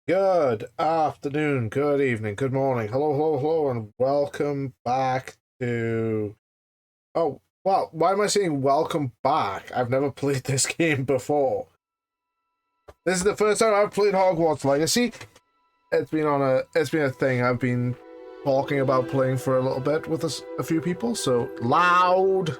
Good afternoon, good evening, good morning. Hello, hello, hello, and welcome back to. Oh, well, why am I saying welcome back? I've never played this game before. This is the first time I've played Hogwarts Legacy. It's been a thing I've been talking about playing for a little bit with a few people, so loud.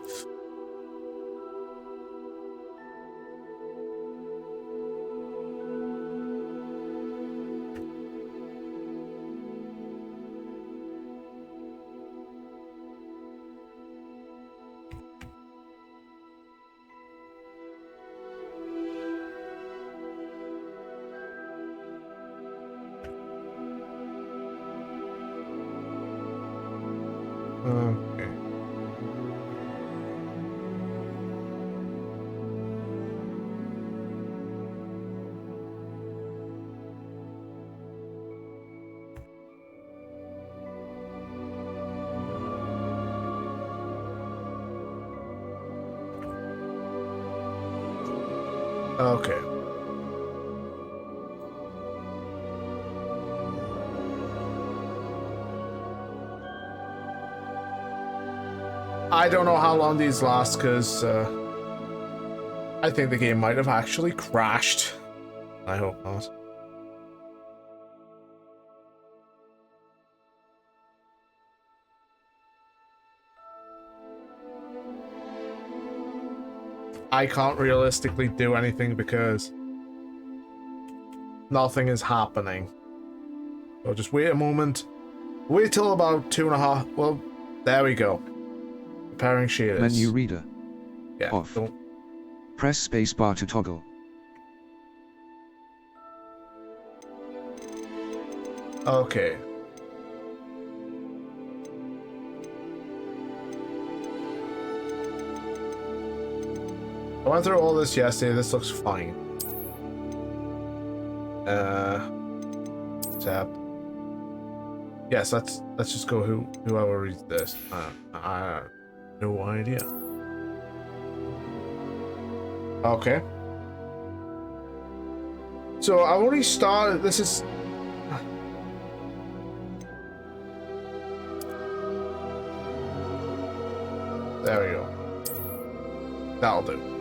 Okay. Okay. I don't know how long these last, because I think the game might have actually crashed. I hope not. I can't realistically do anything because nothing is happening. So just wait a moment. Wait till about 2.5. Well, there we go. Preparing shaders. Menu reader. Yeah. Off. Don't. Press spacebar to toggle. Okay. I went through all this yesterday. This looks fine. Tab. Yes, let's just go whoever reads this. I have no idea. Okay. So I've already started. This is. There we go. That'll do.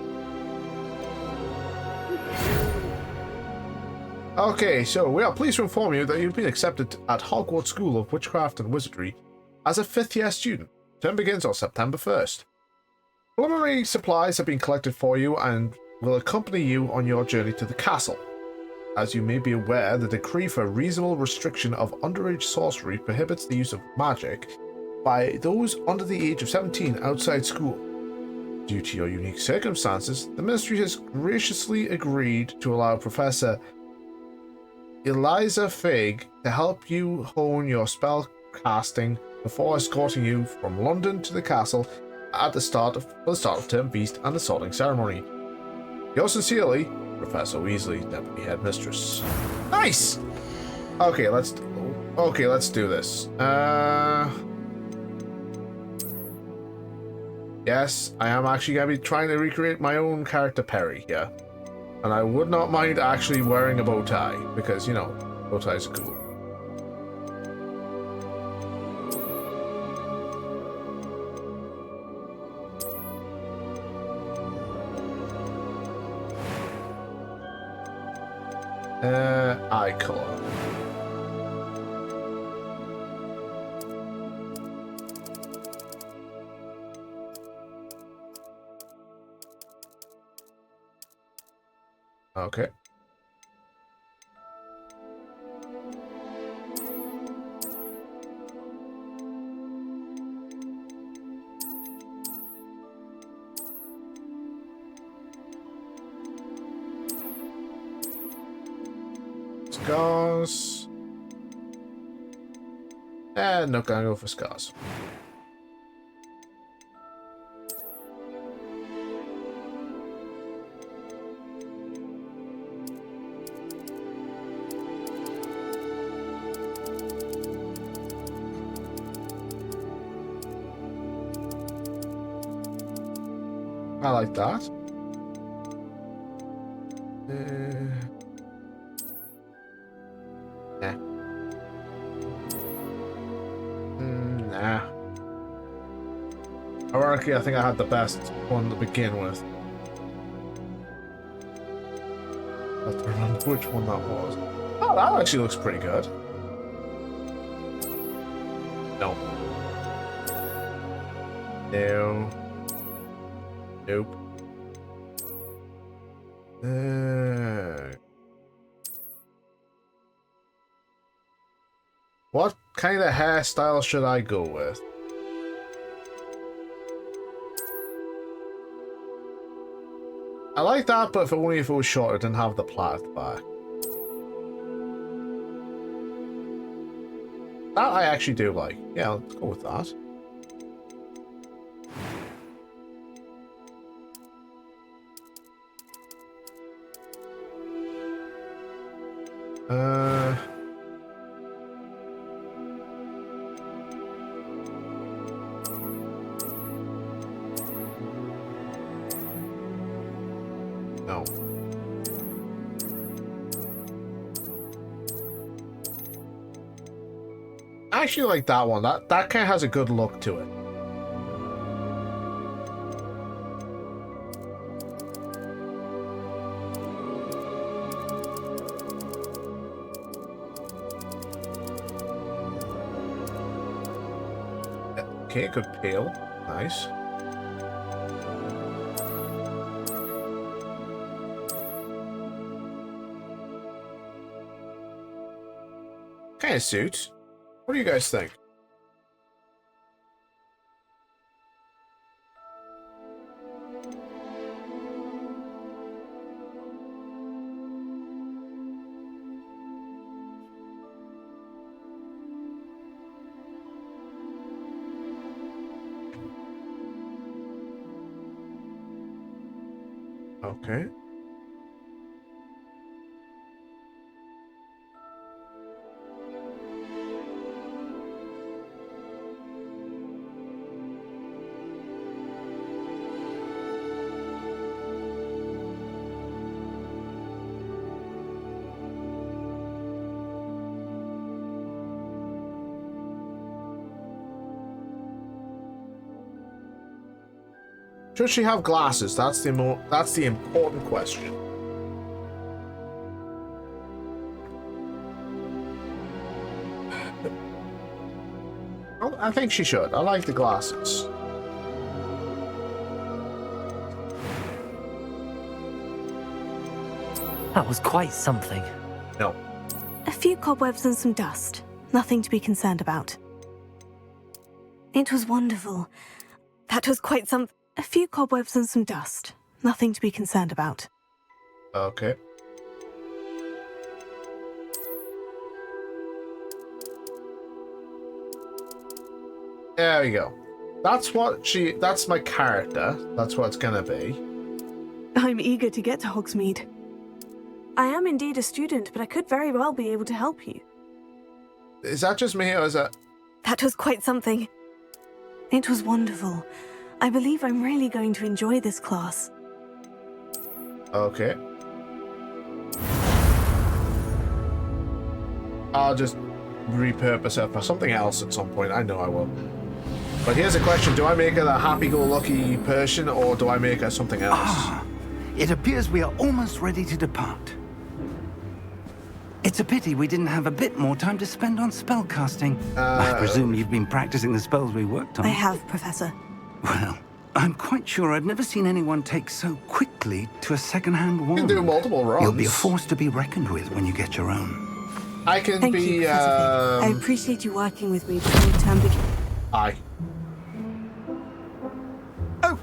Okay, so we are pleased to inform you that you've been accepted at Hogwarts School of Witchcraft and Wizardry as a 5th-year student. Term begins on September 1st. Preliminary supplies have been collected for you and will accompany you on your journey to the castle. As you may be aware, the decree for reasonable restriction of underage sorcery prohibits the use of magic by those under the age of 17 outside school. Due to your unique circumstances, the Ministry has graciously agreed to allow Professor Eliza Fig to help you hone your spell casting before escorting you from London to the castle at the start of term feast and the sorting ceremony. Yours sincerely, Professor Weasley, Deputy Headmistress. Nice. Okay, let's do this. Yes, I am actually gonna be trying to recreate my own character Perry here. And I would not mind actually wearing a bow tie, because, you know, bow ties are cool. Eye color. Okay. Scars. And not gonna go for scars. I like that. Eh. Nah. Ironically, I think I had the best one to begin with. I have to remember which one that was. Oh, that actually looks pretty good. No. No. Nope. What kind of hairstyle should I go with? I like that, but only if it was short, it didn't have the plait at the back. That I actually do like. Yeah, let's go with that. No. I actually like that one. That kind of has a good look to it. Okay, good peel. Nice. Kind of suits. What do you guys think? Okay. Should she have glasses? That's the important question. Oh, I think she should. I like the glasses. That was quite something. No. A few cobwebs and some dust. Nothing to be concerned about. It was wonderful. That was quite some... A few cobwebs and some dust. Nothing to be concerned about. Okay. There we go. That's my character. That's what it's gonna be. I'm eager to get to Hogsmeade. I am indeed a student, but I could very well be able to help you. Is that just me, or is that... That was quite something. It was wonderful. I believe I'm really going to enjoy this class. Okay. I'll just repurpose her for something else at some point. I know I will. But here's a question. Do I make her the happy-go-lucky person, or do I make her something else? It appears we are almost ready to depart. It's a pity we didn't have a bit more time to spend on spellcasting. I presume you've been practicing the spells we worked on. I have, Professor. Well, I'm quite sure I've never seen anyone take so quickly to a second-hand wand. You can do multiple runs. You'll be a force to be reckoned with when you get your own. I can Thank be, you, Professor Fig. I appreciate you working with me before the term begins. Aye. Oh,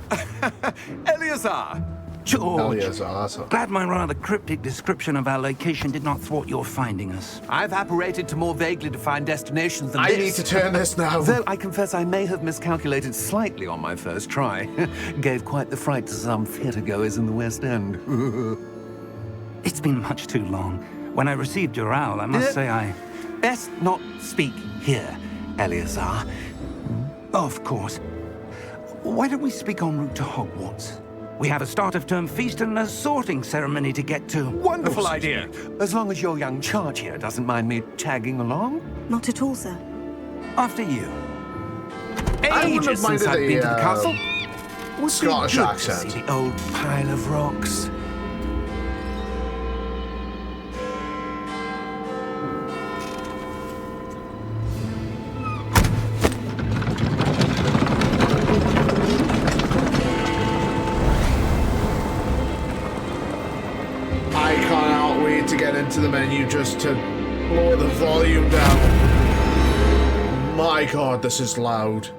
Eleazar! George, That's all. glad my rather cryptic description of our location did not thwart your finding us. I've apparated to more vaguely defined destinations than I this. need to turn this now. Though I confess I may have miscalculated slightly on my first try. Gave quite the fright to some theatre-goers in the West End. It's been much too long. When I received your owl, I must say I... Best not speak here, Eleazar. Of course. Why don't we speak en route to Hogwarts? We have a start-of-term feast and a sorting ceremony to get to. Wonderful idea. As long as your young charge here doesn't mind me tagging along. Not at all, sir. After you. I wouldn't have Ages since minded I've been to the the, castle. Would Scottish be good accent. to see the old pile of rocks. I cannot wait to get into the menu just to lower the volume down. My god, this is loud.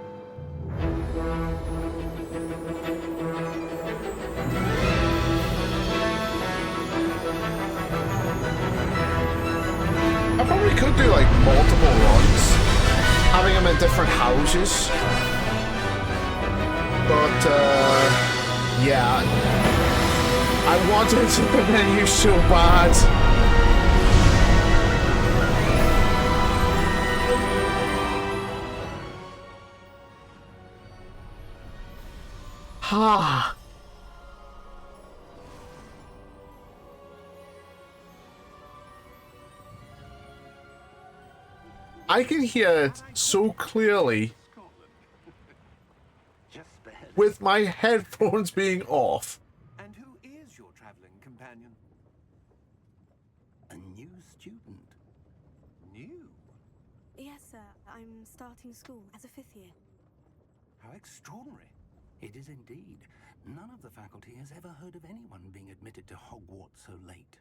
I probably could do like multiple runs, having them in different houses. But, yeah. I wanted the menu so bad. Ha. I can hear it so clearly with my headphones being off. And who is your traveling companion? A new student. New? Yes, sir. I'm starting school as a 5th year. How extraordinary. It is indeed. None of the faculty has ever heard of anyone being admitted to Hogwarts so late.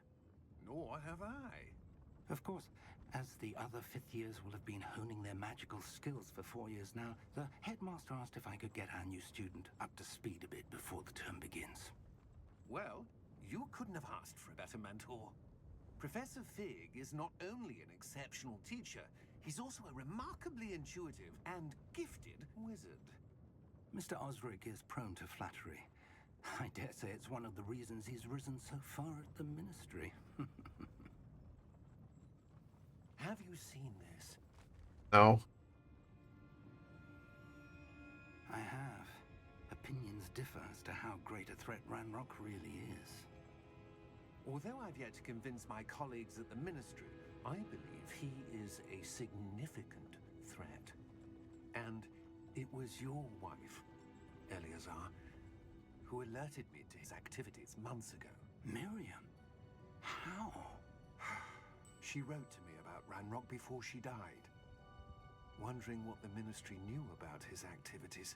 Nor have I. Of course, as the other 5th years will have been honing their magical skills for 4 years now, the headmaster asked if I could get our new student up to speed a bit before the term begins. Well, you couldn't have asked for a better mentor. Professor Fig is not only an exceptional teacher, he's also a remarkably intuitive and gifted wizard. Mr. Osric is prone to flattery. I dare say it's one of the reasons he's risen so far at the ministry. Have you seen this? No. I have. Opinions differ as to how great a threat Ranrock really is. Although I've yet to convince my colleagues at the ministry, I believe he is a significant threat. And it was your wife, Eleazar, who alerted me to his activities months ago. Miriam? How? She wrote to me about Ranrock before she died, wondering what the ministry knew about his activities.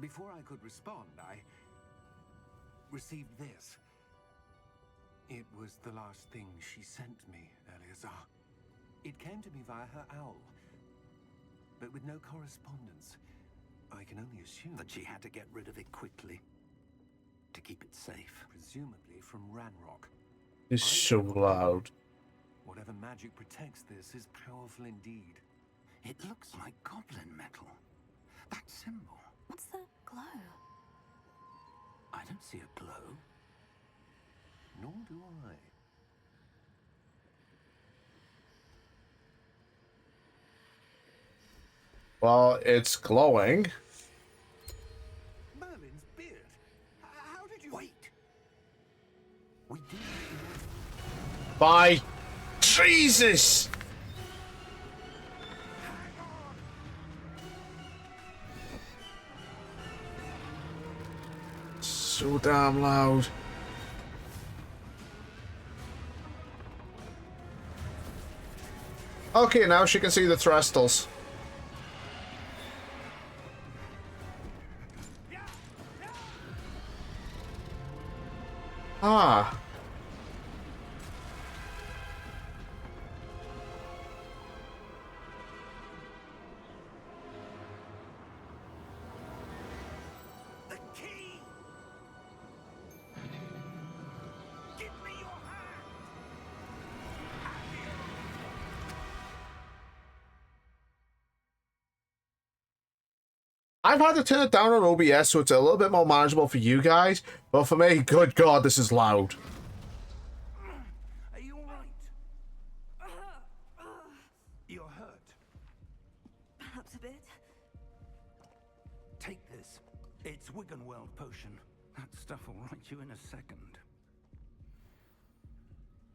Before I could respond, I received this. It was the last thing she sent me, Eleazar. It came to me via her owl, but with no correspondence. I can only assume That she had to get rid of it quickly to keep it safe. presumably from Ranrock. It's so loud. Whatever magic protects this is powerful indeed. It looks like goblin metal. That symbol. What's that glow? I don't see a glow. Nor do I. Well, it's glowing. Merlin's beard. How did you... Wait. We did. By Jesus! So damn loud. Okay, now she can see the Threstles. Ah. The key! Give me your hand! I've had to turn it down on OBS so it's a little bit more manageable for you guys, but for me, good God, this is loud. Are you alright? You're hurt. Perhaps a bit. Take this. It's Wiggenweld potion. That stuff will right you in a second.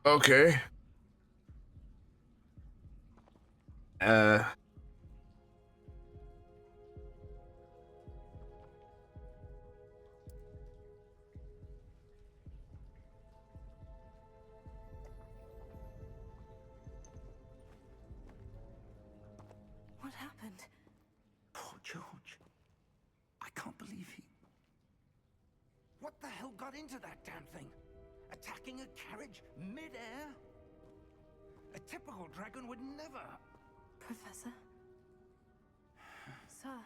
Okay. What happened? Poor George. I can't believe he... What the hell got into that damn thing? Attacking a carriage mid-air? A typical dragon would never... Professor? Sir,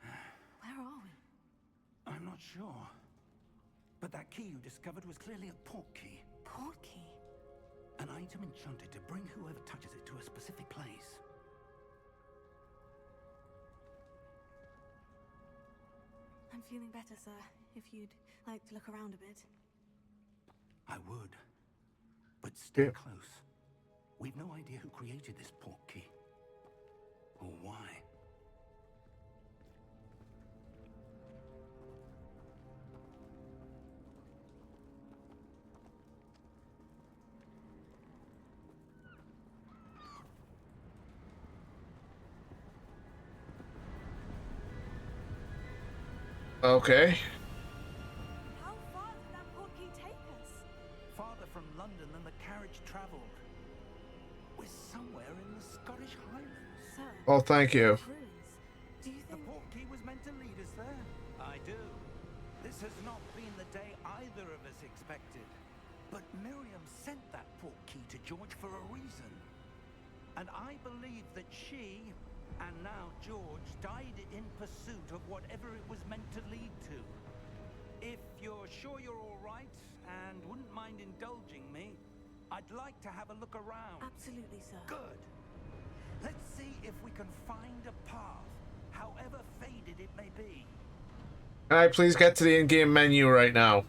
where are we? I'm not sure. But that key you discovered was clearly a port key. Port key? An item enchanted to bring whoever touches it to a specific place. I'm feeling better, sir. If you'd like to look around a bit. I would. But stay Yeah. close. We've no idea who created this port key. Or why. Okay. How far did that port key take us? Farther from London than the carriage traveled. We're somewhere in the Scottish Highlands. Sir, Oh, thank you. ruins. Do you The think... port key was meant to lead us there. I do. This has not been the day either of us expected. But Miriam sent that port key to George for a reason. And I believe that she, and now George, died in pursuit of whatever it was meant to lead to. If you're sure you're all right and wouldn't mind indulging me, I'd like to have a look around. Absolutely, sir. Good. Let's see if we can find a path, however faded it may be. Can I please get to the in-game menu right now?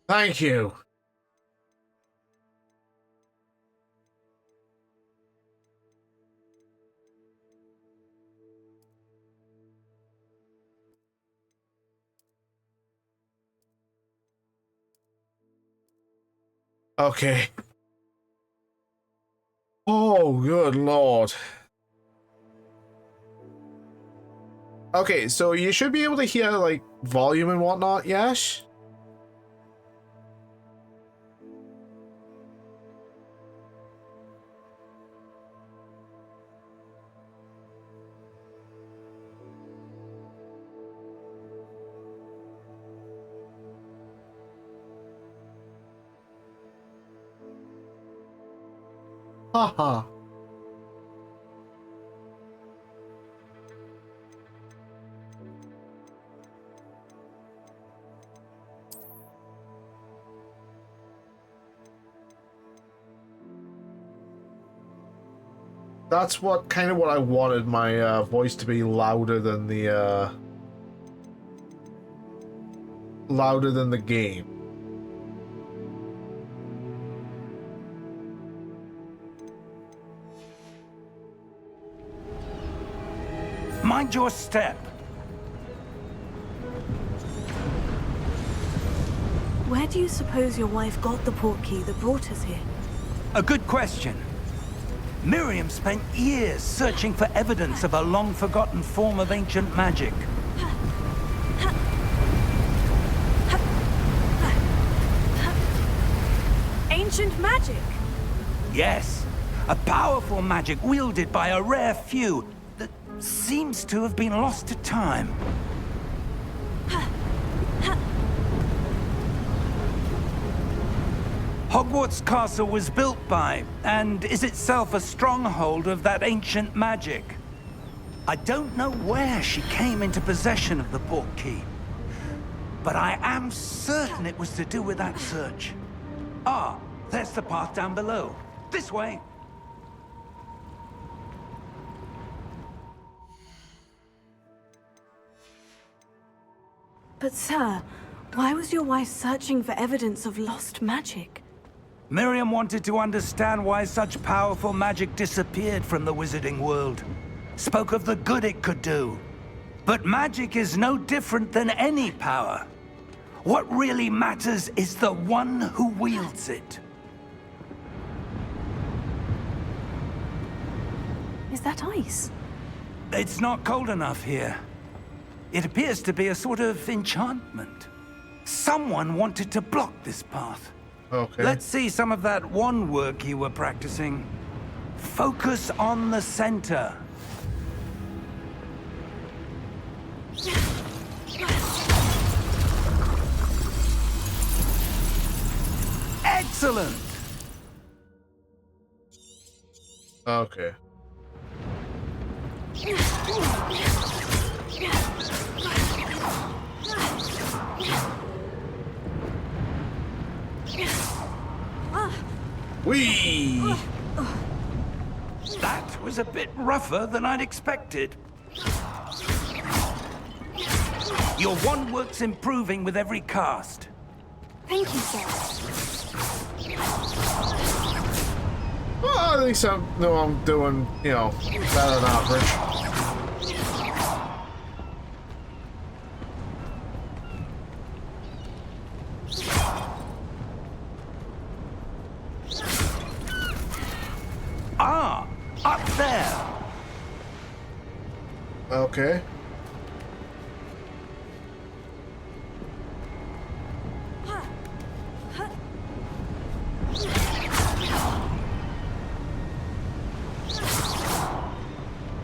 Thank you. Okay. Oh, good lord. Okay, so you should be able to hear, like, volume and whatnot, yes? Haha. That's what kind of what I wanted my voice to be louder than the game. Mind your step. Where do you suppose your wife got the port key that brought us here? A good question. Miriam spent years searching for evidence of a long-forgotten form of ancient magic. Ancient magic? Yes, a powerful magic wielded by a rare few that seems to have been lost to time. Hogwarts Castle was built by, and is itself a stronghold of that ancient magic. I don't know where she came into possession of the port key, but I am certain it was to do with that search. Ah, there's the path down below. This way. But sir, why was your wife searching for evidence of lost magic? Miriam wanted to understand why such powerful magic disappeared from the wizarding world. spoke of the good it could do. But magic is no different than any power. What really matters is the one who wields it. Is that ice? It's not cold enough here. It appears to be a sort of enchantment. Someone wanted to block this path. Okay. Let's see some of that wand work you were practicing. Focus on the center. Excellent! Okay. Whee! That was a bit rougher than I'd expected. Your wand work's improving with every cast. Thank you, sir. Well, at least I know I'm doing, you know, better than average. Ah, up there. Okay.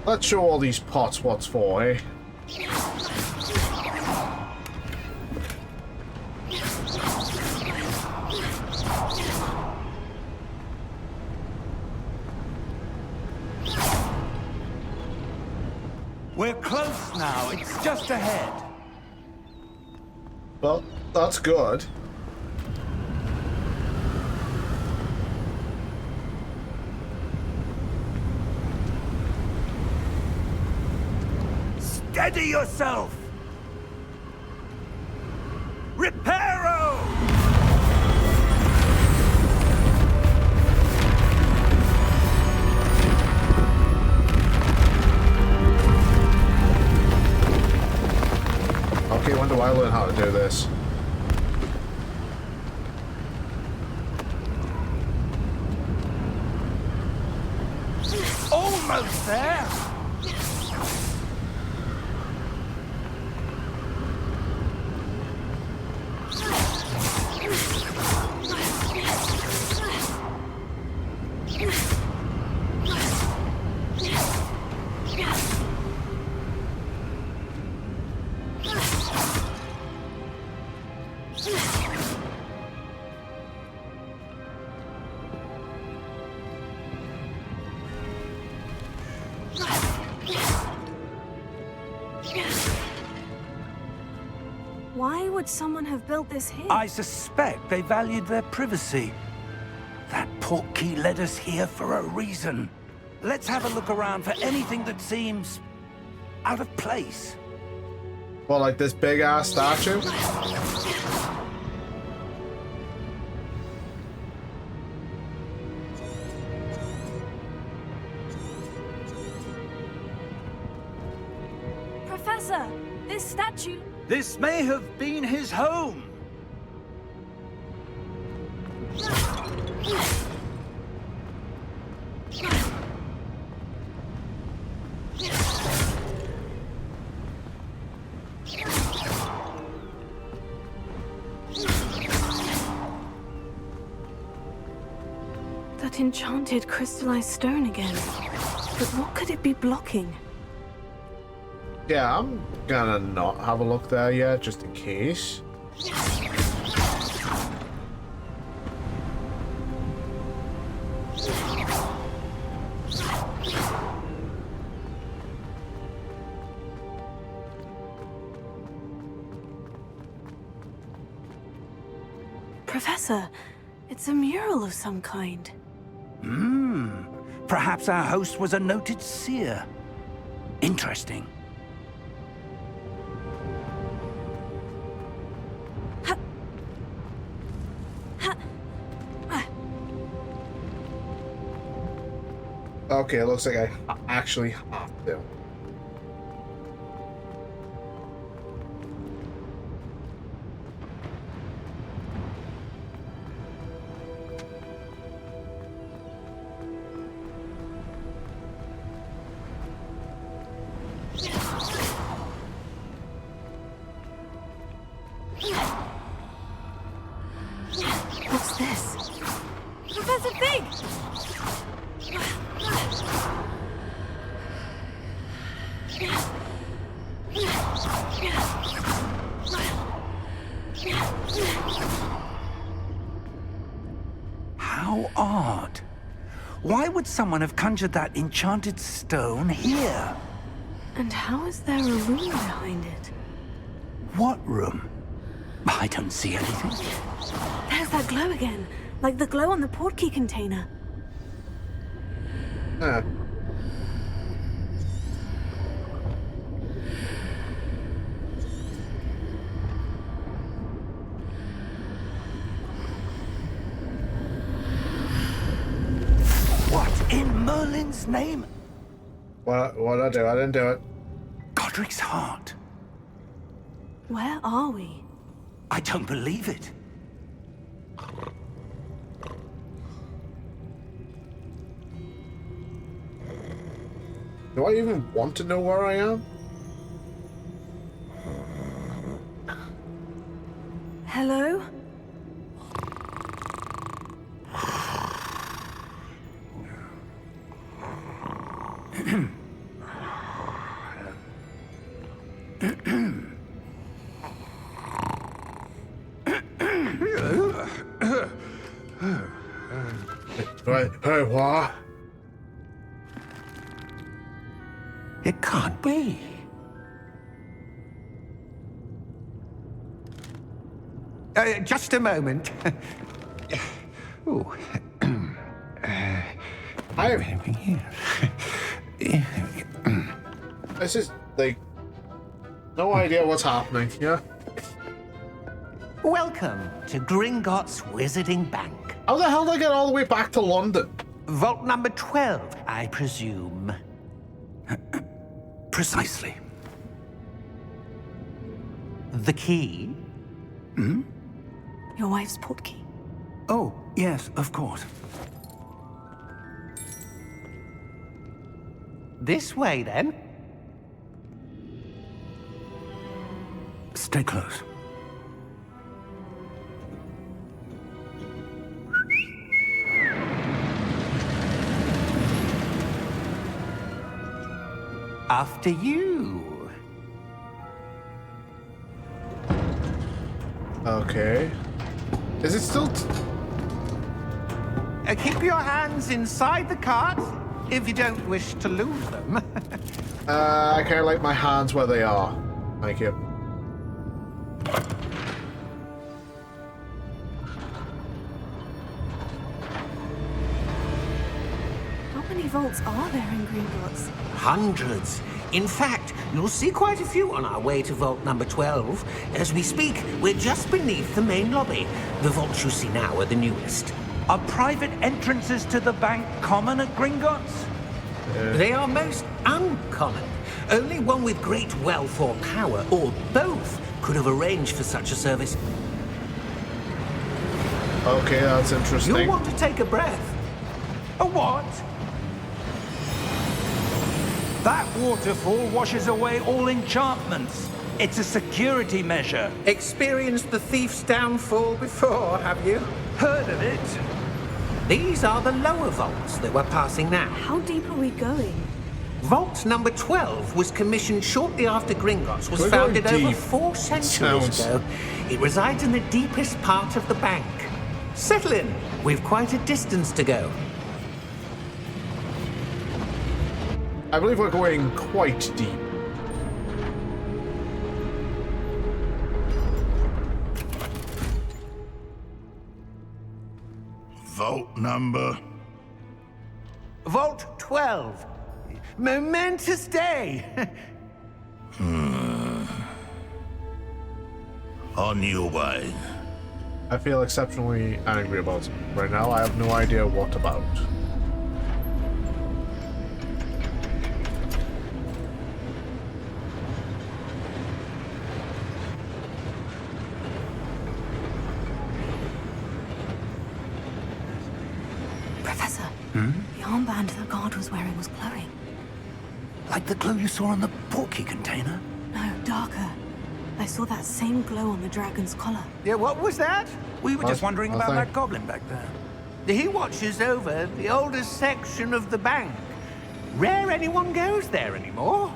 Let's show all these pots what's for, eh? We're close now. It's just ahead. Well, that's good. Steady yourself! Reparo! Okay, when do I learn how to do this? Almost there! Why would someone have built this here? I suspect they valued their privacy. That portkey led us here for a reason. Let's have a look around for anything that seems out of place. Well, like this big ass statue? Professor, this statue... This may have been his home. That enchanted crystallized stone again. But what could it be blocking? Yeah, I'm gonna not have a look there yet, just in case. Professor, it's a mural of some kind. Perhaps our host was a noted seer. Interesting. Okay, it looks like I actually have to. What's this? Professor Fig! How odd. Why would someone have conjured that enchanted stone here? And how is there a room behind it? What room? I don't see anything. There's that glow again, like the glow on the portkey container. Huh. What in Merlin's name? What did I do? I didn't do it. Godric's heart. Where are we? I don't believe it. Do I even want to know where I am? Hello? Right. Hey, what? It can't be. Just a moment. Ooh. I This is like no idea what's happening. Yeah. Welcome to Gringotts Wizarding Bank. How the hell did I get all the way back to London? Vault number 12, I presume. Precisely. The key? Your wife's portkey. Oh, yes, of course. This way, then. Stay close. After you. Okay. Is it still? Keep your hands inside the cart if you don't wish to lose them. I kind of like my hands where they are. Thank you. How many vaults are there in Gringotts? Hundreds. In fact, you'll see quite a few on our way to vault number 12. As we speak, we're just beneath the main lobby. The vaults you see now are the newest. Are private entrances to the bank common at Gringotts? They are most uncommon. Only one with great wealth or power, or both, could have arranged for such a service. Okay, that's interesting. You'll want to take a breath. A what? That waterfall washes away all enchantments. It's a security measure. Experienced the thief's downfall before, have you? Heard of it? These are the lower vaults that we're passing now. How deep are we going? Vault number 12 was commissioned shortly after Gringotts was We're founded going over deep. 4 centuries ago. It resides in the deepest part of the bank. Settle in. We've quite a distance to go. I believe we're going quite deep. Vault number. Vault 12. Momentous day. On your way. I feel exceptionally angry about it right now. I have no idea what about. Professor, the armband that guard was wearing was glowing. Like the glow you saw on the portkey container? No, darker. I saw that same glow on the dragon's collar. Yeah, what was that? We were just wondering about think- that goblin back there. He watches over the oldest section of the bank. Rare anyone goes there anymore.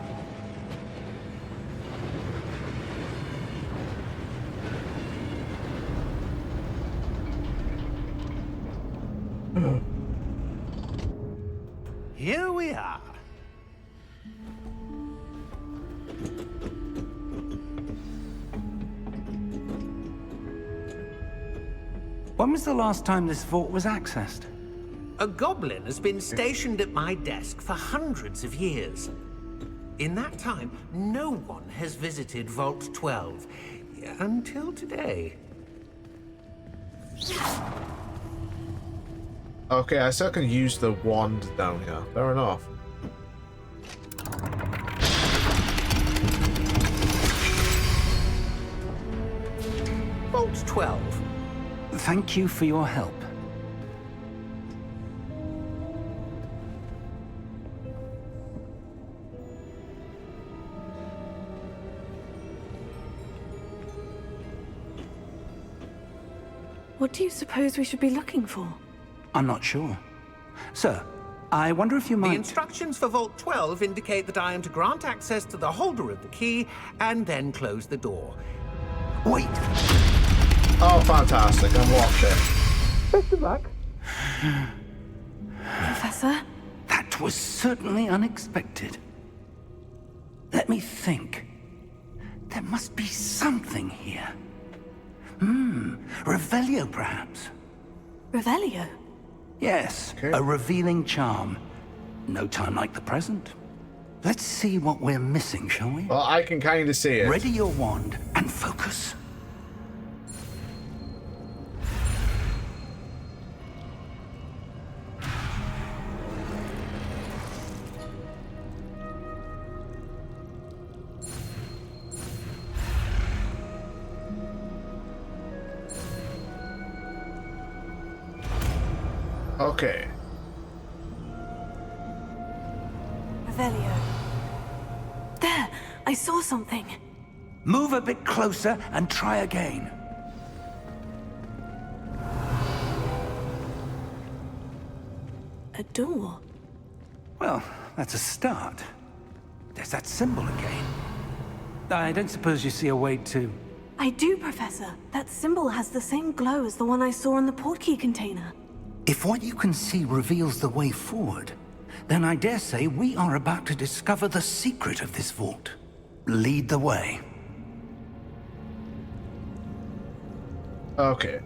Here we are. When was the last time this vault was accessed? A goblin has been stationed at my desk for hundreds of years. In that time, no one has visited Vault 12. Until today. Okay, I still can use the wand down here. Fair enough. Vault 12. Thank you for your help. What do you suppose we should be looking for? I'm not sure. Sir, I wonder if you The might... instructions for Vault 12 indicate that I am to grant access to the holder of the key and then close the door. Wait! Oh, fantastic. Unlocked it. Best of luck. Professor? That was certainly unexpected. Let me think. There must be something here. Revelio, perhaps? Revelio? Yes, Okay. a revealing charm. No time like the present. Let's see what we're missing, shall we? Well, I can kind of see it. Ready your wand and focus. Okay. Revelio. There! I saw something. Move a bit closer and try again. A door. Well, that's a start. There's that symbol again. I don't suppose you see a way to... I do, Professor. That symbol has the same glow as the one I saw in the portkey container. If what you can see reveals the way forward, then I dare say we are about to discover the secret of this vault. Lead the way. Okay.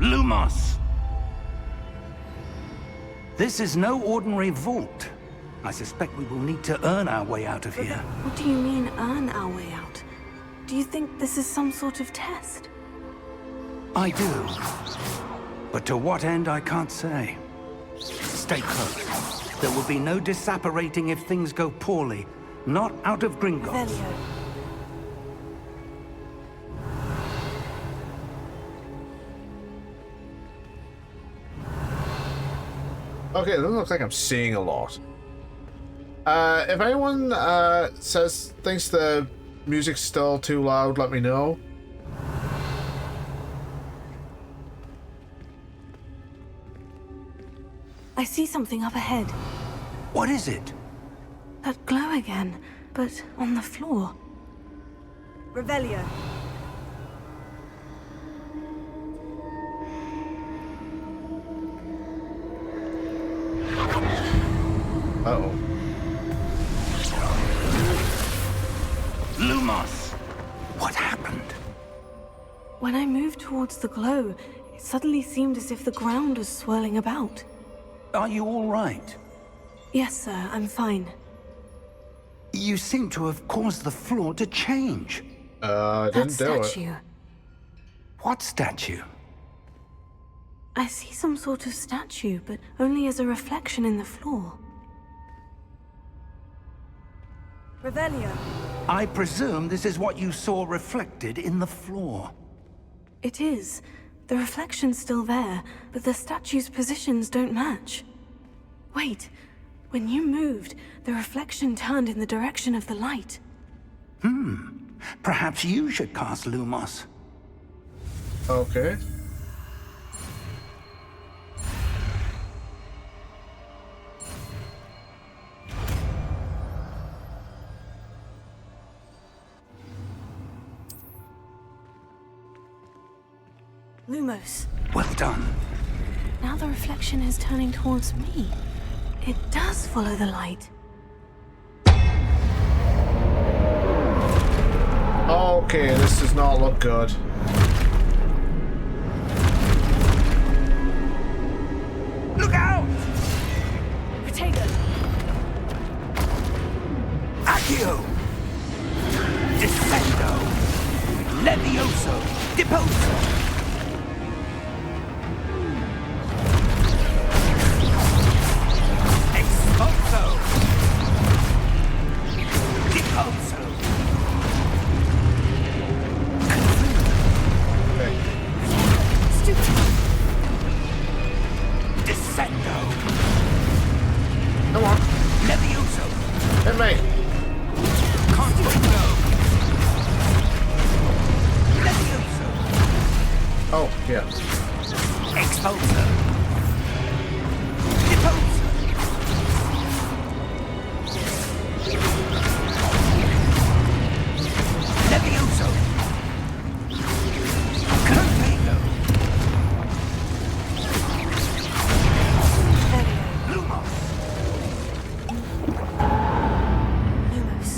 Lumos! This is no ordinary vault. I suspect we will need to earn our way out of here. What do you mean, earn our way out? Do you think this is some sort of test? I do. But to what end, I can't say. Stay close. There will be no disapparating if things go poorly. Not out of Gringotts. Revelio. Okay, it doesn't look like I'm seeing a lot. If anyone thinks the music's still too loud, let me know. I see something up ahead. What is it? That glow again, but on the floor. Revelio. Uh-oh. Lumos! What happened? When I moved towards the glow, it suddenly seemed as if the ground was swirling about. Are you all right? Yes, sir, I'm fine. You seem to have caused the floor to change. I That didn't do it. statue. What statue? I see some sort of statue, but only as a reflection in the floor. Revelio. I presume this is what you saw reflected in the floor. It is. The reflection's still there, but the statue's positions don't match. Wait. When you moved, the reflection turned in the direction of the light. Perhaps you should cast Lumos. Okay. Lumos. Well done. Now the reflection is turning towards me. It does follow the light. Okay, this does not look good. Look out! Protego. Accio! Descendo! Levioso! Deposo! Expulso! Deposo! Okay. Stupid. Descendo! Come on. Levioso! Hit me. Confundo! Levioso! Oh, yeah. Expulso! Deposo! Levioso! Confundo! Lumos! Lumos.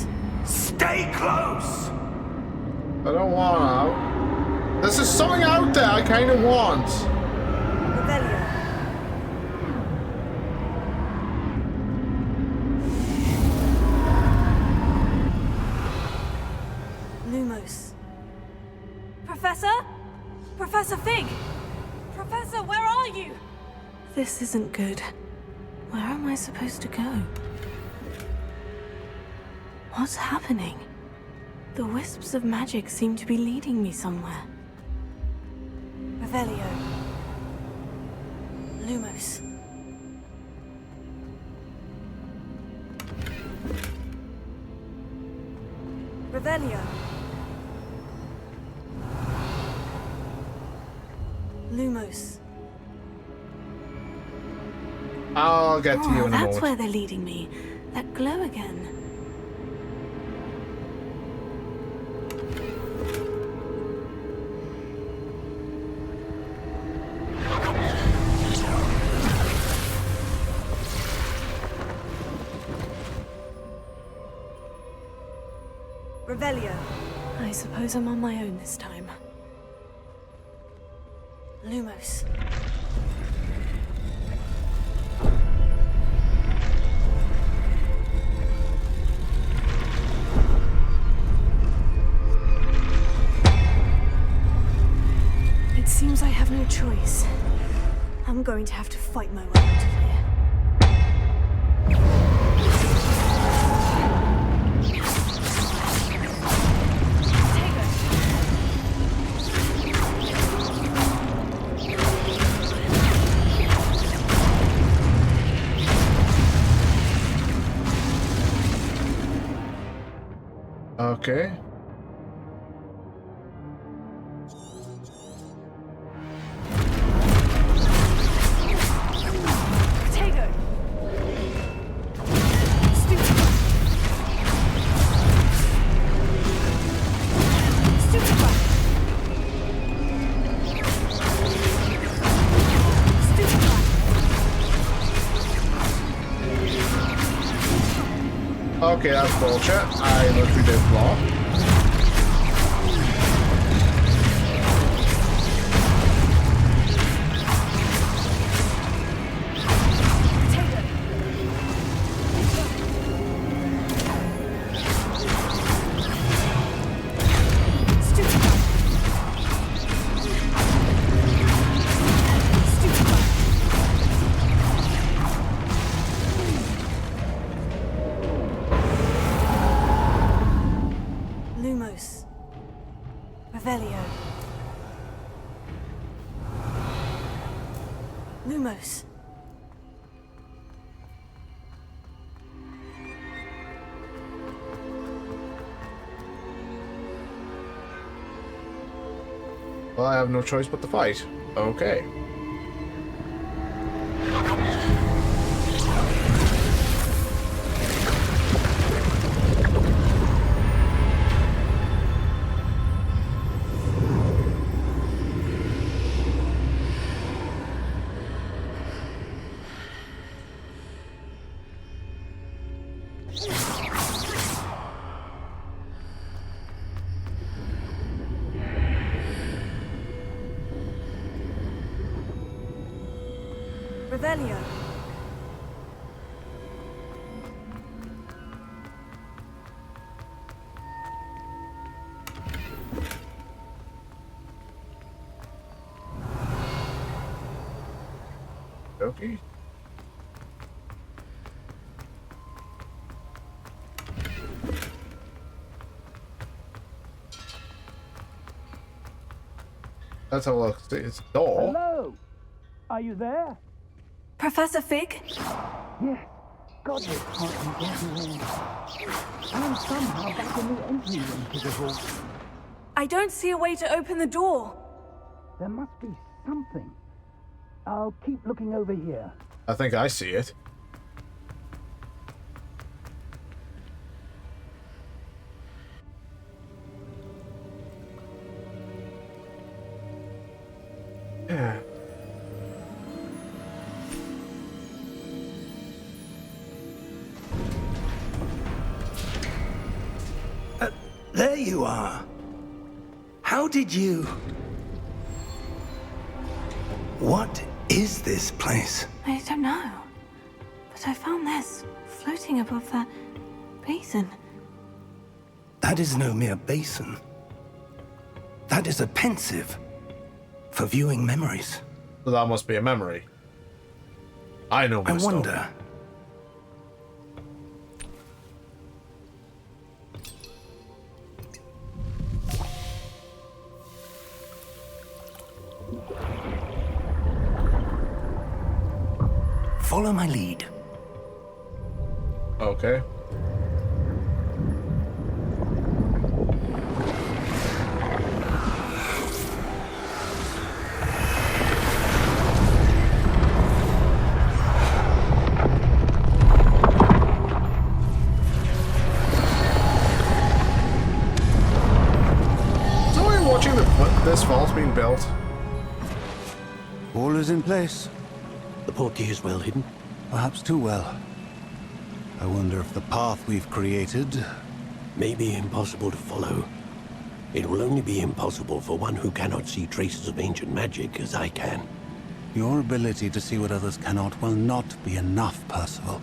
Stay close! I don't want out. There's just something out there I kind of want. Revelio. Lumos. Professor? Professor Fig! Professor, where are you? This isn't good. Where am I supposed to go? What's happening? The wisps of magic seem to be leading me somewhere. Revelio. Lumos. Revelio. Lumos. I'll get to you in a That's moment. where they're leading me. That glow again. Revelio. I suppose I'm on my own this time. Lumos. It seems I have no choice. I'm going to have to fight my way out of here. Okay. Protego. Stupid. Stupid one. Stupid one. Okay, that's bullshit. I literally did block. Revelio. Lumos. Well, I have no choice but to fight. Okay. Revelio. Okay. Let's have a look. It's a door. Hello? Are you there? Professor Fig? Yes. God, this can't be getting in. I'm somehow back in the entry room to the hall. I don't see a way to open the door. There must be something. I'll keep looking over here. I think I see it. Yeah. There you are. How did you... What is this place? I don't know. But I found this floating above that basin. That is no mere basin. That is a pensive for viewing memories. So that must be a memory. I know I my stuff. wonder... Follow my lead. Okay. So we're watching this vault being built. All is in place. The portkey is well hidden. Perhaps too well. I wonder if the path we've created... May be impossible to follow. It will only be impossible for one who cannot see traces of ancient magic as I can. Your ability to see what others cannot will not be enough, Percival.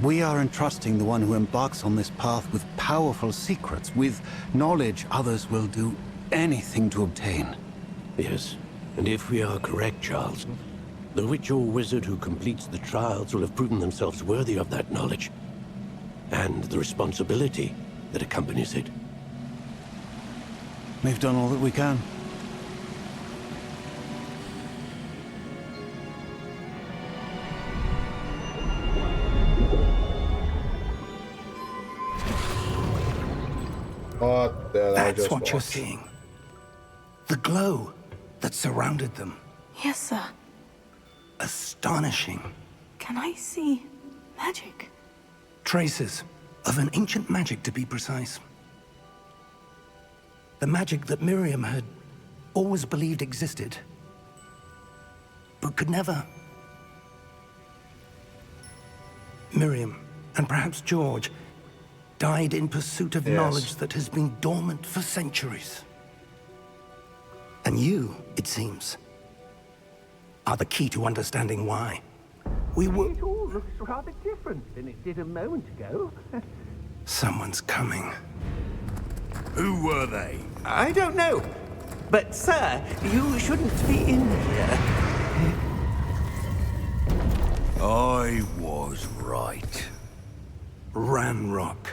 We are entrusting the one who embarks on this path with powerful secrets, with knowledge others will do anything to obtain. Yes, and if we are correct, Charles, the witch or wizard who completes the trials will have proven themselves worthy of that knowledge, and the responsibility that accompanies it. We've done all that we can. What did I That's just what watch? you're seeing. The glow that surrounded them. Yes, sir. Astonishing. Can I see magic? Traces of an ancient magic, to be precise. The magic that Miriam had always believed existed, but could never. Miriam, and perhaps George, died in pursuit of knowledge that has been dormant for centuries. And you, it seems, are the key to understanding why. We were... It all looks rather different than it did a moment ago. Someone's coming. Who were they? I don't know. But, sir, you shouldn't be in here. I was right. Ranrock.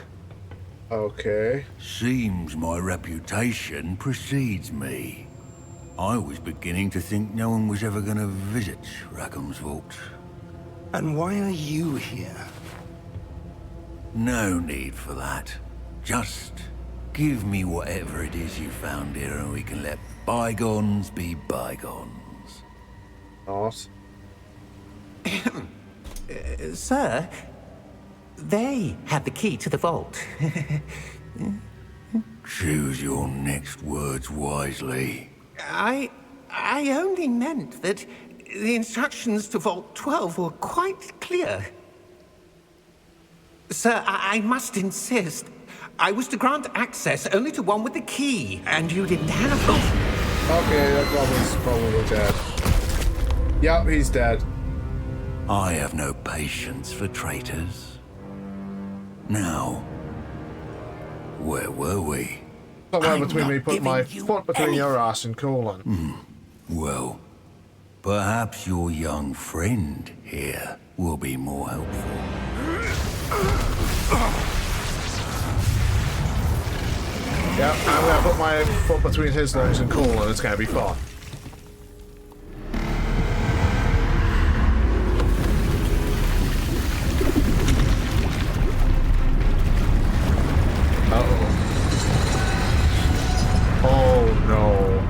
Okay. Seems my reputation precedes me. I was beginning to think no one was ever going to visit Rackham's vault. And why are you here? No need for that. Just give me whatever it is you found here and we can let bygones be bygones. Nice. Sir, they have the key to the vault. Choose your next words wisely. I only meant that the instructions to Vault 12 were quite clear. Sir, I must insist. I was to grant access only to one with the key, and you didn't have it. Okay, that goblin's probably dead. Yep, he's dead. I have no patience for traitors. Now, where were we? Somewhere between me, put my foot between your ass and colon. Well, perhaps your young friend here will be more helpful. Yep, I'm gonna put my foot between his lungs and colon. It's gonna be fun. Oh no.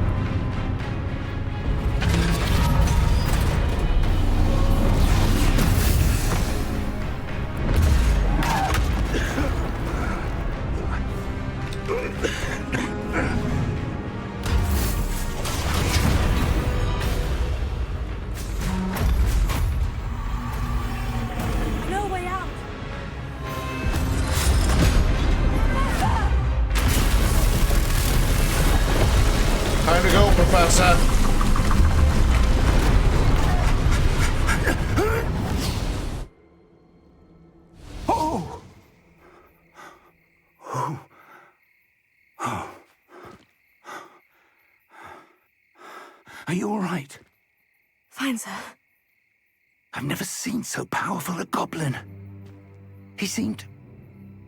No way out. Time to go, Professor. Oh! Oh. Oh. Are you all right? Fine, sir. I've never seen so powerful a goblin. He seemed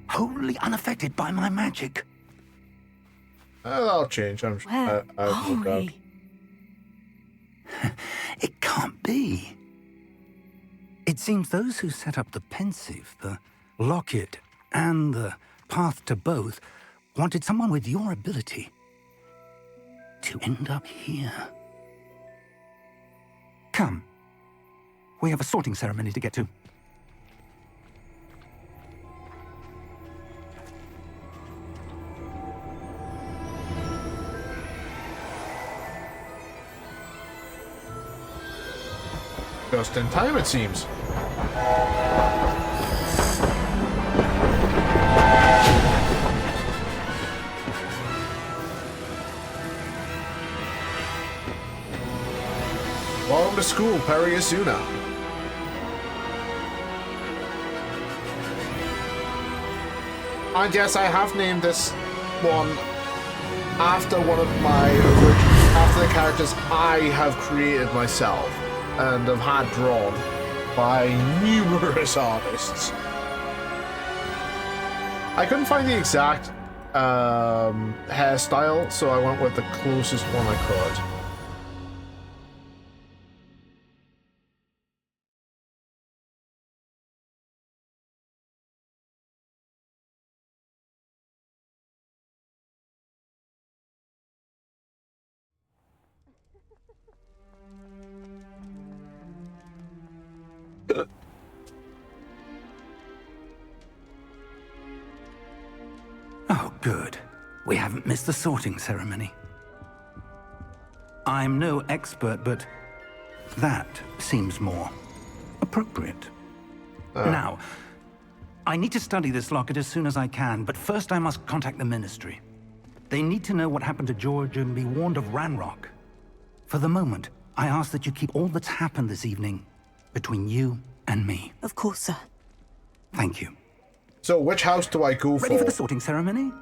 wholly unaffected by my magic. That'll change. I'm Where are we? It can't be. It seems those who set up the pensive, the locket, and the path to both wanted someone with your ability to end up here. Come. We have a sorting ceremony to get to. Just in time, it seems. Welcome to school, Perry Asuna. And yes, I have named this one after one of my after the characters I have created myself and have had drawn by numerous artists. I couldn't find the exact hairstyle, so I went with the closest one I could. Oh, good. We haven't missed the sorting ceremony. I'm no expert, but that seems more appropriate. Now, I need to study this locket as soon as I can, but first I must contact the Ministry. They need to know what happened to George and be warned of Ranrock. For the moment, I ask that you keep all that's happened this evening between you and me. Of course, sir. Thank you. So, which house do I go for? Ready for the sorting ceremony?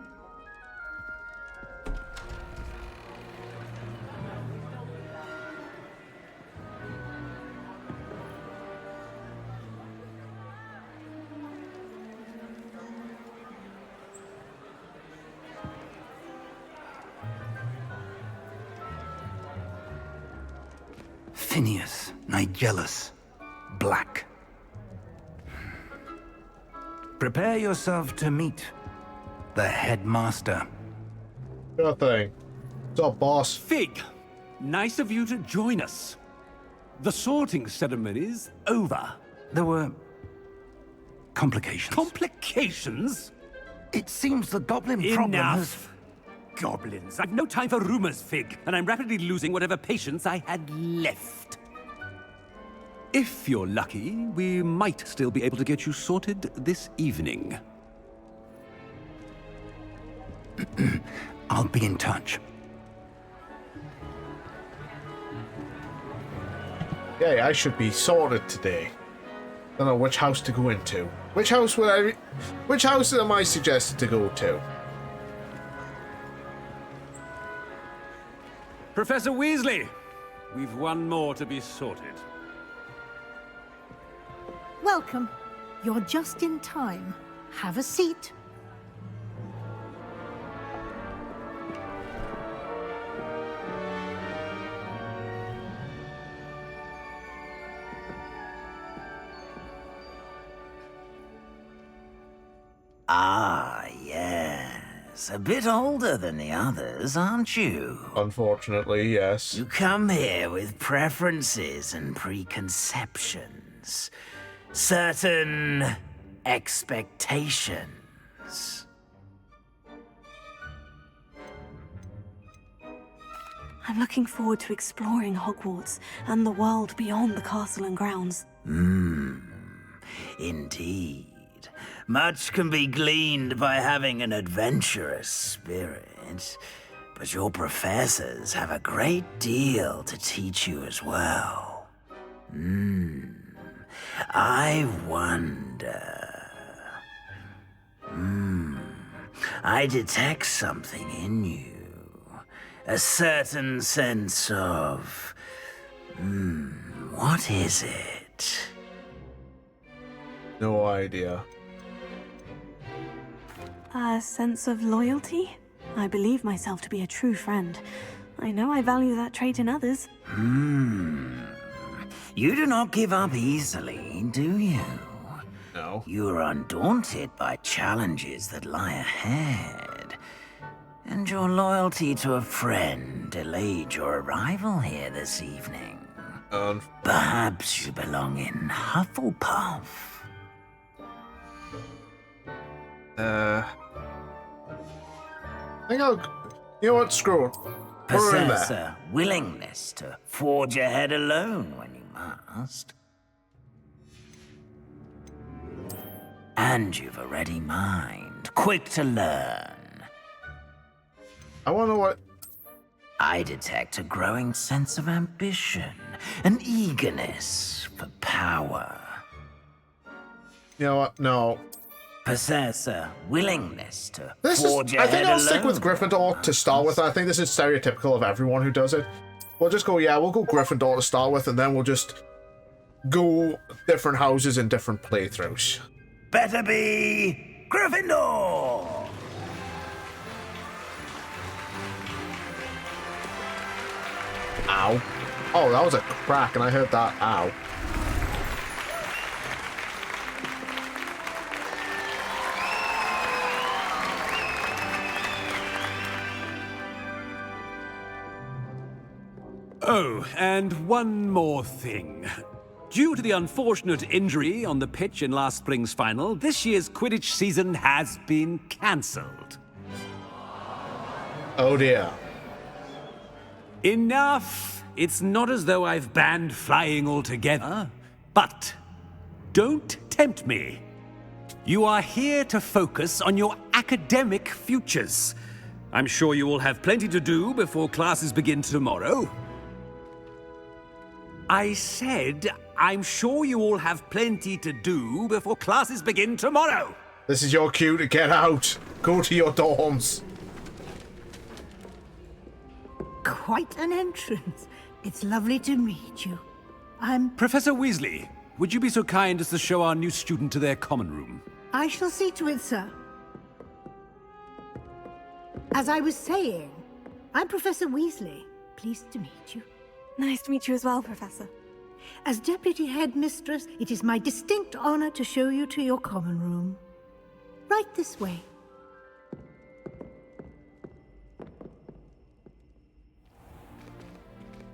Tinius, Nigellus, Black. Prepare yourself to meet the headmaster. Sure thing. What's up, boss? Fig, nice of you to join us. The sorting ceremony's over. There were complications. Complications? It seems the goblin problem has... Enough! Goblins. I've no time for rumors, Fig, and I'm rapidly losing whatever patience I had left. If you're lucky, we might still be able to get you sorted this evening. I'll be in touch. Yeah, I should be sorted today. Don't know which house to go into. Which house would I... Which house am I suggested to go to? Professor Weasley, we've one more to be sorted. Welcome. You're just in time. Have a seat. Ah, yes. A bit older than the others, aren't you? Unfortunately, yes. You come here with preferences and preconceptions. Certain expectations. I'm looking forward to exploring Hogwarts and the world beyond the castle and grounds. Indeed. Much can be gleaned by having an adventurous spirit, but your professors have a great deal to teach you as well. I wonder... I detect something in you. A certain sense of... what is it? No idea. A sense of loyalty? I believe myself to be a true friend. I know I value that trait in others. You do not give up easily, do you? No. You are undaunted by challenges that lie ahead. And your loyalty to a friend delayed your arrival here this evening. Perhaps you belong in Hufflepuff. I think I'll... You know what? Screw it. Put her in Possess there. a willingness to forge ahead alone when you must. And you've a ready mind, quick to learn. I wonder what... I detect a growing sense of ambition, an eagerness for power. You know what? No. Possess a willingness to This forge is... I ahead think I'll stick alone. with Gryffindor to start with. I think this is stereotypical of everyone who does it. We'll just go, yeah, we'll go Gryffindor to start with, and then we'll just go different houses in different playthroughs. Better be Gryffindor! Ow. Oh, that was a crack, and I heard that. Ow. Oh, and one more thing. Due to the unfortunate injury on the pitch in last spring's final, this year's Quidditch season has been cancelled. Oh dear. Enough! It's not as though I've banned flying altogether. But don't tempt me. You are here to focus on your academic futures. I'm sure you will have plenty to do before classes begin tomorrow. I said, I'm sure you all have plenty to do before classes begin tomorrow. This is your cue to get out. Go to your dorms. Quite an entrance. It's lovely to meet you. Professor Weasley, would you be so kind as to show our new student to their common room? I shall see to it, sir. As I was saying, I'm Professor Weasley. Pleased to meet you. Nice to meet you as well, Professor. As Deputy Headmistress, it is my distinct honor to show you to your common room. Right this way.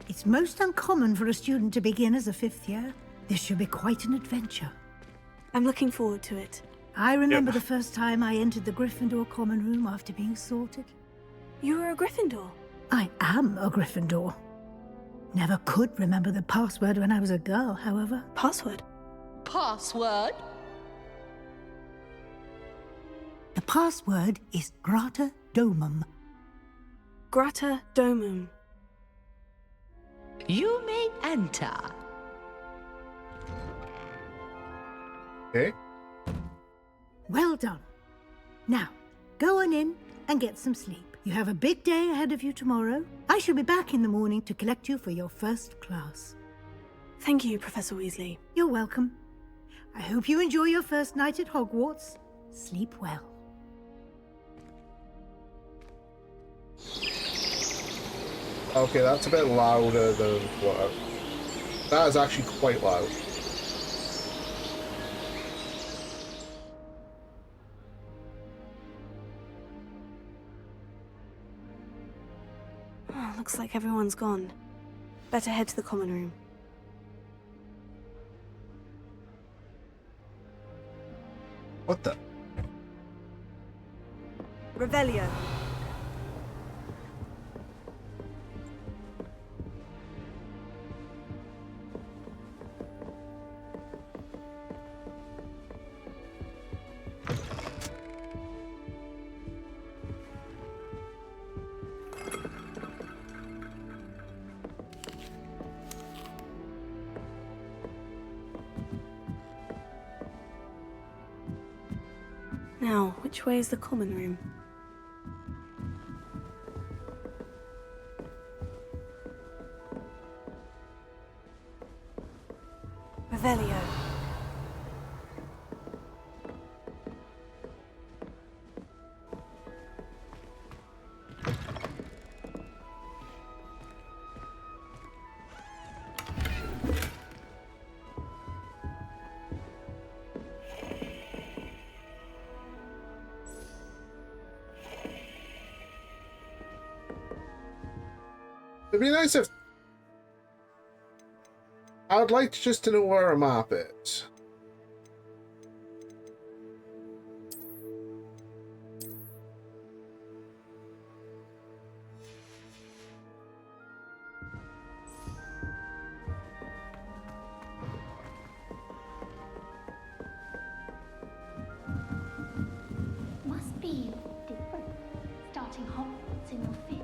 It's most uncommon for a student to begin as a 5th year. This should be quite an adventure. I'm looking forward to it. I remember the first time I entered the Gryffindor common room after being sorted. You were a Gryffindor? I am a Gryffindor. Never could remember the password when I was a girl, however. Password? Password? The password is Grata Domum. Grata Domum. You may enter. Okay. Well done. Now, go on in and get some sleep. You have a big day ahead of you tomorrow. I shall be back in the morning to collect you for your first class. Thank you, Professor Weasley. You're welcome. I hope you enjoy your first night at Hogwarts. Sleep well. Okay, that's a bit louder than what... That is actually quite loud. Oh, looks like everyone's gone. Better head to the common room. What the? Revelio. Now, which way is the common room? Revelio. It'd be nice if... I would like just to know where a map is. Must be different, starting Hogwarts in your 5th year.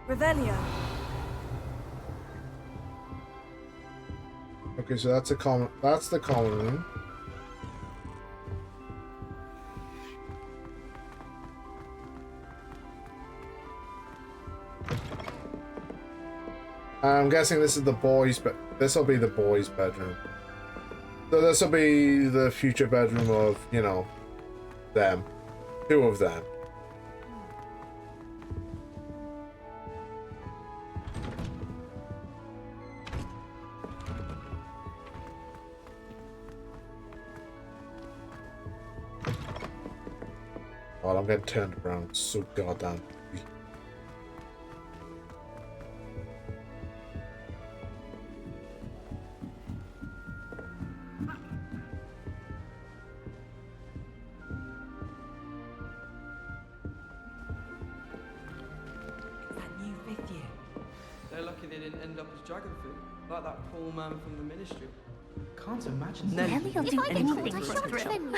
Revelio. Okay, so that's a common... That's the common room. I'm guessing this is the boys' this will be the boys' bedroom. So this will be the future bedroom of, you know, them. 2 of them. Oh, I'm getting turned around so goddamn. They're lucky they didn't end up as dragon food, like that poor man from the ministry. Can't imagine. Nelly will do anything for a thrill.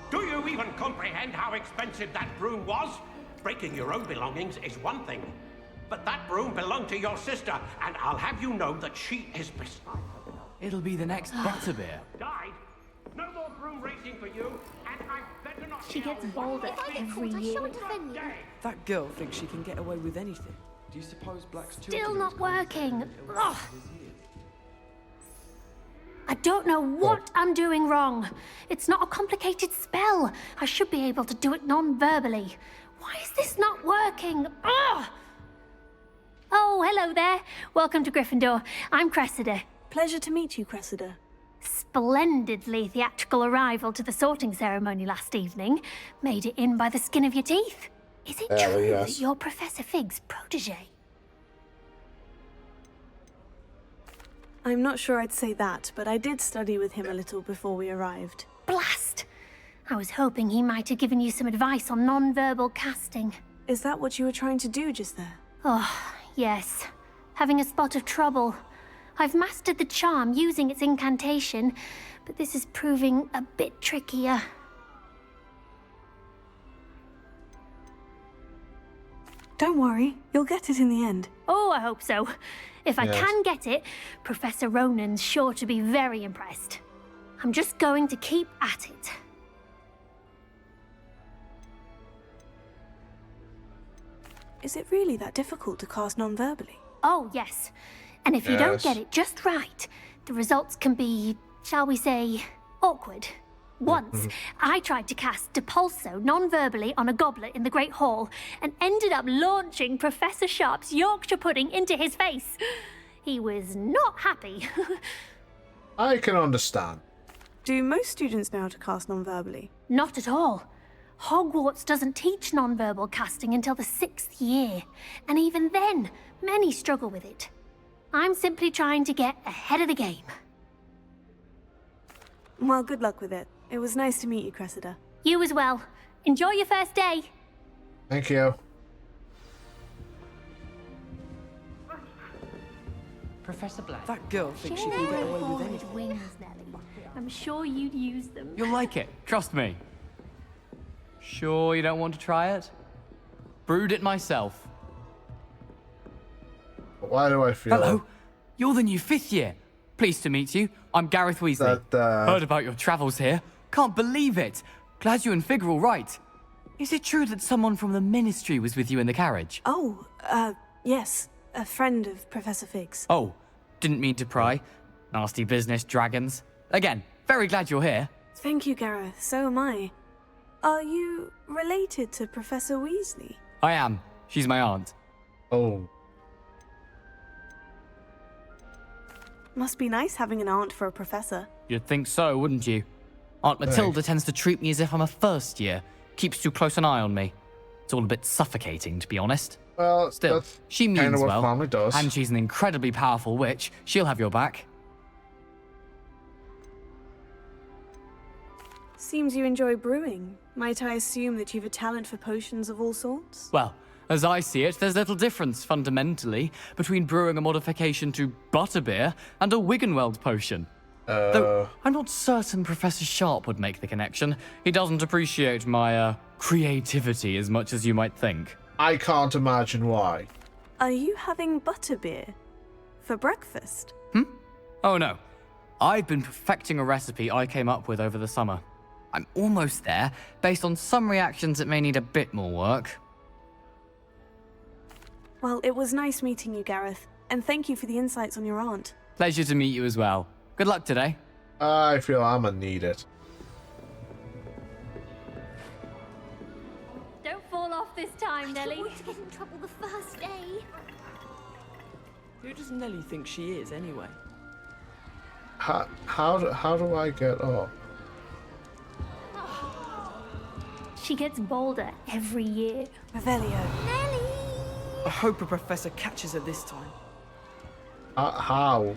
Do you even comprehend how expensive that broom was? Breaking your own belongings is one thing, but that broom belonged to your sister, and I'll have you know that she is beside herself. It'll be the next Butterbeer. Died? No more broom racing for you, and I better not. She gets bolder every year. That girl thinks she can get away with anything. Do you suppose Black's Still not working. Ugh. I don't know what I'm doing wrong. It's not a complicated spell. I should be able to do it non-verbally. Why is this not working? Ugh! Oh, hello there. Welcome to Gryffindor. I'm Cressida. Pleasure to meet you, Cressida. Splendidly theatrical arrival to the sorting ceremony last evening. Made it in by the skin of your teeth. Is it true that you're Professor Fig's protege? I'm not sure I'd say that, but I did study with him a little before we arrived. Blast! I was hoping he might have given you some advice on non-verbal casting. Is that what you were trying to do just there? Oh, yes. Having a spot of trouble. I've mastered the charm using its incantation, but this is proving a bit trickier. Don't worry, you'll get it in the end. Oh, I hope so. If I can get it, Professor Ronan's sure to be very impressed. I'm just going to keep at it. Is it really that difficult to cast non-verbally? Oh, yes. And if you don't get it just right, the results can be, shall we say, awkward. Once, I tried to cast Depulso non-verbally on a goblet in the Great Hall and ended up launching Professor Sharp's Yorkshire pudding into his face. He was not happy. I can understand. Do most students know how to cast non-verbally? Not at all. Hogwarts doesn't teach non-verbal casting until the 6th year, and even then, many struggle with it. I'm simply trying to get ahead of the game. Well, good luck with it. It was nice to meet you, Cressida. You as well. Enjoy your first day. Thank you. Professor Black. That girl thinks she can get away with anything. Wings, Nelly. I'm sure you'd use them. You'll like it, trust me. Sure you don't want to try it? Brewed it myself. Why do I feel... Hello, you're the new 5th year. Pleased to meet you. I'm Gareth Weasley. Heard about your travels here. Can't believe it. Glad you and Fig are all right. Is it true that someone from the Ministry was with you in the carriage? Oh, yes. A friend of Professor Fig's. Oh, didn't mean to pry. Nasty business, dragons. Again, very glad you're here. Thank you, Gareth. So am I. Are you related to Professor Weasley? I am. She's my aunt. Oh. Must be nice having an aunt for a professor. You'd think so, wouldn't you? Aunt Matilda tends to treat me as if I'm a first year. Keeps too close an eye on me. It's all a bit suffocating, to be honest. Well, still, she means what well. family does. And she's an incredibly powerful witch. She'll have your back. Seems you enjoy brewing. Might I assume that you've a talent for potions of all sorts? Well, as I see it, there's little difference, fundamentally, between brewing a modification to butterbeer and a Wiggenweld potion. Though I'm not certain Professor Sharp would make the connection. He doesn't appreciate my, creativity as much as you might think. I can't imagine why. Are you having butterbeer for breakfast? Oh no. I've been perfecting a recipe I came up with over the summer. I'm almost there, based on some reactions that may need a bit more work. Well, it was nice meeting you, Gareth, and thank you for the insights on your aunt. Pleasure to meet you as well. Good luck today. I feel I'm gonna need it. Don't fall off this time, Nelly. I don't want to get in trouble the first day. Who does Nelly think she is, anyway? How do I get up? She gets bolder every year. Revelio. Nelly! I hope a professor catches her this time. How?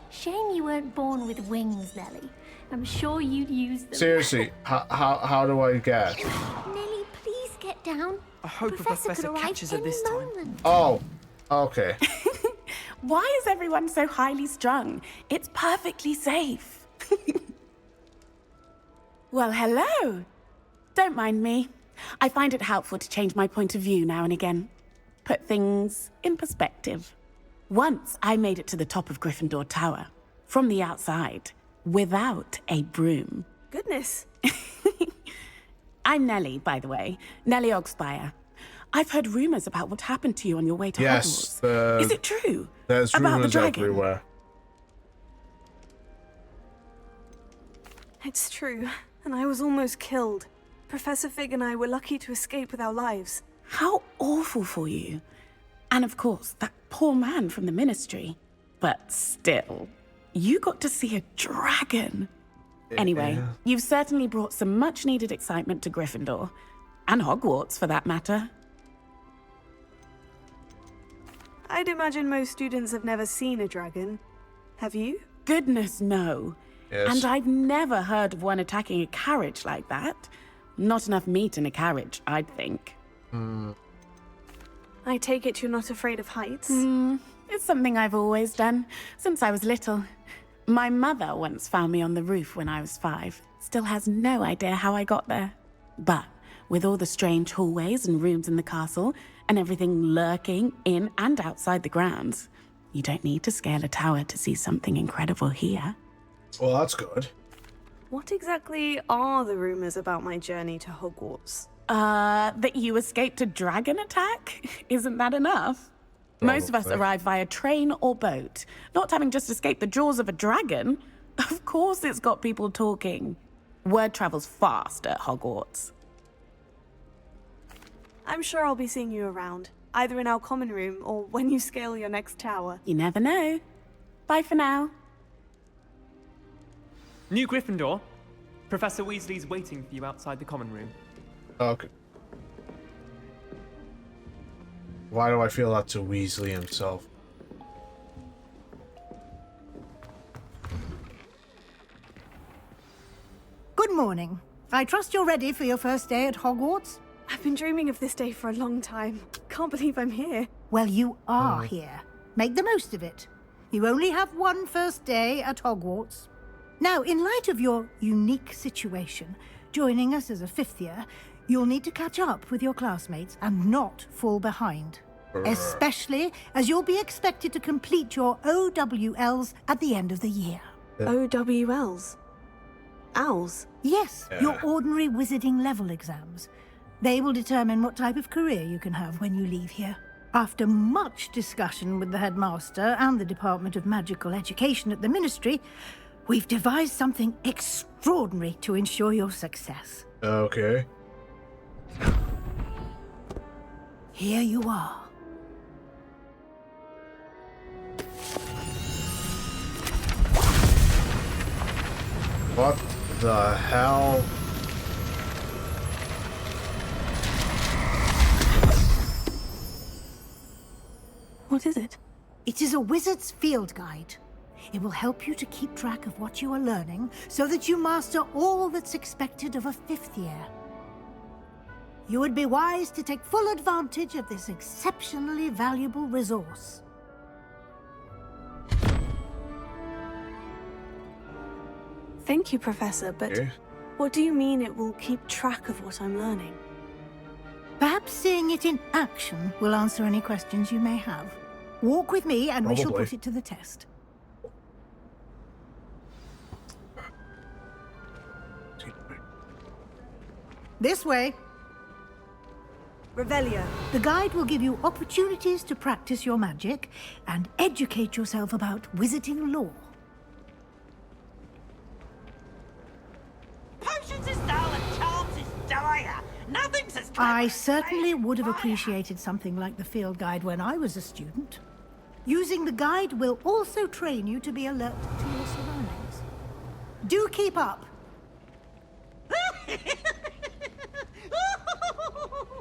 Shame you weren't born with wings, Nelly. I'm sure you'd use them. Seriously, how do I get? Nelly, please get down. I hope a professor catches her this time. Oh, okay. Why is everyone so highly strung? It's perfectly safe. Well, hello. Don't mind me. I find it helpful to change my point of view now and again. Put things in perspective. Once I made it to the top of Gryffindor Tower, from the outside, without a broom. Goodness. I'm Nellie, by the way. Nellie Ogspire. I've heard rumors about what happened to you on your way to Yes, Hogwarts. Is it true? There's about the rumors dragon? everywhere. It's true, and I was almost killed. Professor Fig and I were lucky to escape with our lives. How awful for you. And of course, that poor man from the Ministry. But still, you got to see a dragon. Anyway, you've certainly brought some much-needed excitement to Gryffindor. And Hogwarts, for that matter. I'd imagine most students have never seen a dragon. Have you? Goodness, no. Yes. And I've never heard of one attacking a carriage like that. Not enough meat in a carriage, I'd think. I take it you're not afraid of heights? It's something I've always done, since I was little. My mother once found me on the roof when I was 5. Still has no idea how I got there. But with all the strange hallways and rooms in the castle, and everything lurking in and outside the grounds, you don't need to scale a tower to see something incredible here. Well, that's good. What exactly are the rumors about my journey to Hogwarts? That you escaped a dragon attack? Isn't that enough? Most of us arrive via train or boat, not having just escaped the jaws of a dragon. Of course it's got people talking. Word travels fast at Hogwarts. I'm sure I'll be seeing you around, either in our common room or when you scale your next tower. You never know. Bye for now. New Gryffindor. Professor Weasley's waiting for you outside the common room. Okay. Why do I feel that's a Weasley himself? Good morning. I trust you're ready for your first day at Hogwarts? I've been dreaming of this day for a long time. Can't believe I'm here. Well, you are here. Make the most of it. You only have one first day at Hogwarts. Now, in light of your unique situation, joining us as a 5th year, you'll need to catch up with your classmates and not fall behind. Especially as you'll be expected to complete your OWLs at the end of the year. OWLs? Owls? Yes, your ordinary wizarding level exams. They will determine what type of career you can have when you leave here. After much discussion with the headmaster and the Department of Magical Education at the Ministry, we've devised something extraordinary to ensure your success. Okay. Here you are. What the hell? What is it? It is a wizard's field guide. It will help you to keep track of what you are learning so that you master all that's expected of a 5th year. You would be wise to take full advantage of this exceptionally valuable resource. Thank you, Professor, but what do you mean it will keep track of what I'm learning? Perhaps seeing it in action will answer any questions you may have. Walk with me and we shall put it to the test. This way. Revelio. The guide will give you opportunities to practice your magic and educate yourself about wizarding lore. Potions is dull and charms is dire. Nothing's as I certainly would have appreciated something like the field guide when I was a student. Using the guide will also train you to be alert to your surroundings. Do keep up.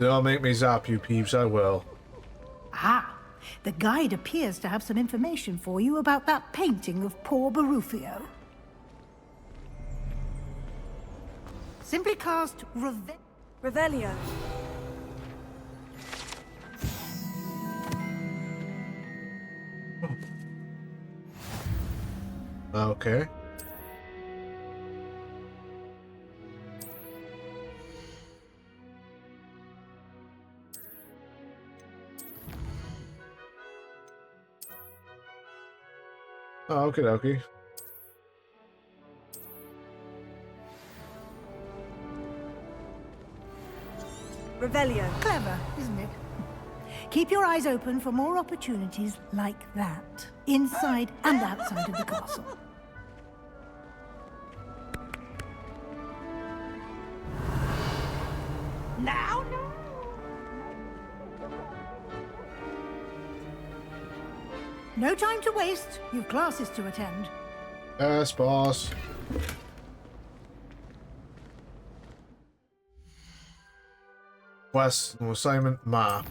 Don't make me zap you, peeps, I will. Ah, the guide appears to have some information for you about that painting of poor Barufio. Simply cast Revelio. Okay. Oh, okay, okay. Revelio. Clever, isn't it? Keep your eyes open for more opportunities like that, inside and outside of the castle. Now, no time to waste. You've classes to attend. Yes, boss. Quest, no assignment, map.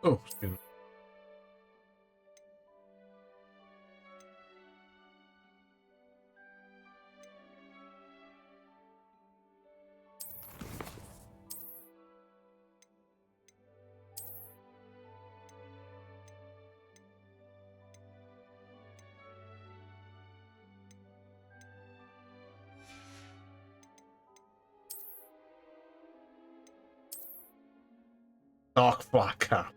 Oh, excuse me. Dark Black Cat.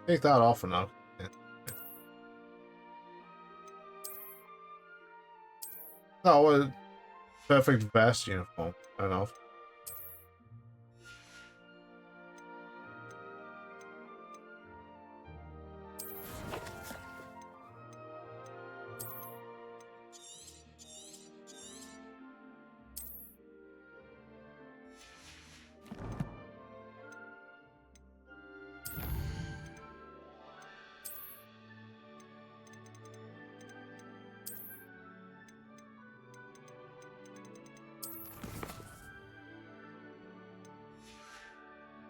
Take that off for now. Yeah. Oh, well, perfect vest uniform. I don't know.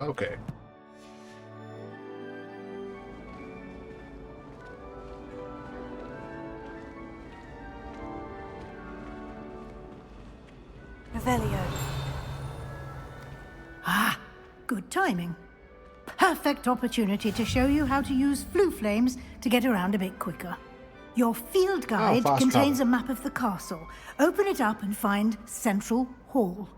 Okay. Revelio. Ah, good timing. Perfect opportunity to show you how to use flue flames to get around a bit quicker. Your field guide contains a map of the castle. Open it up and find Central Hall.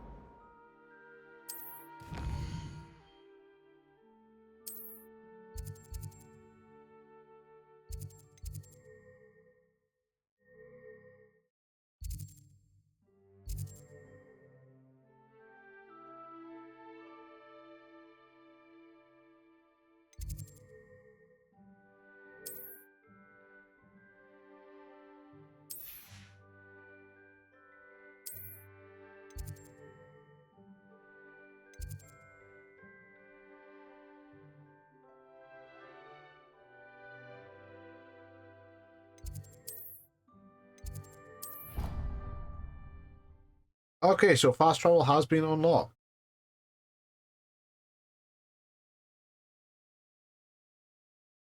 Okay, so fast travel has been unlocked.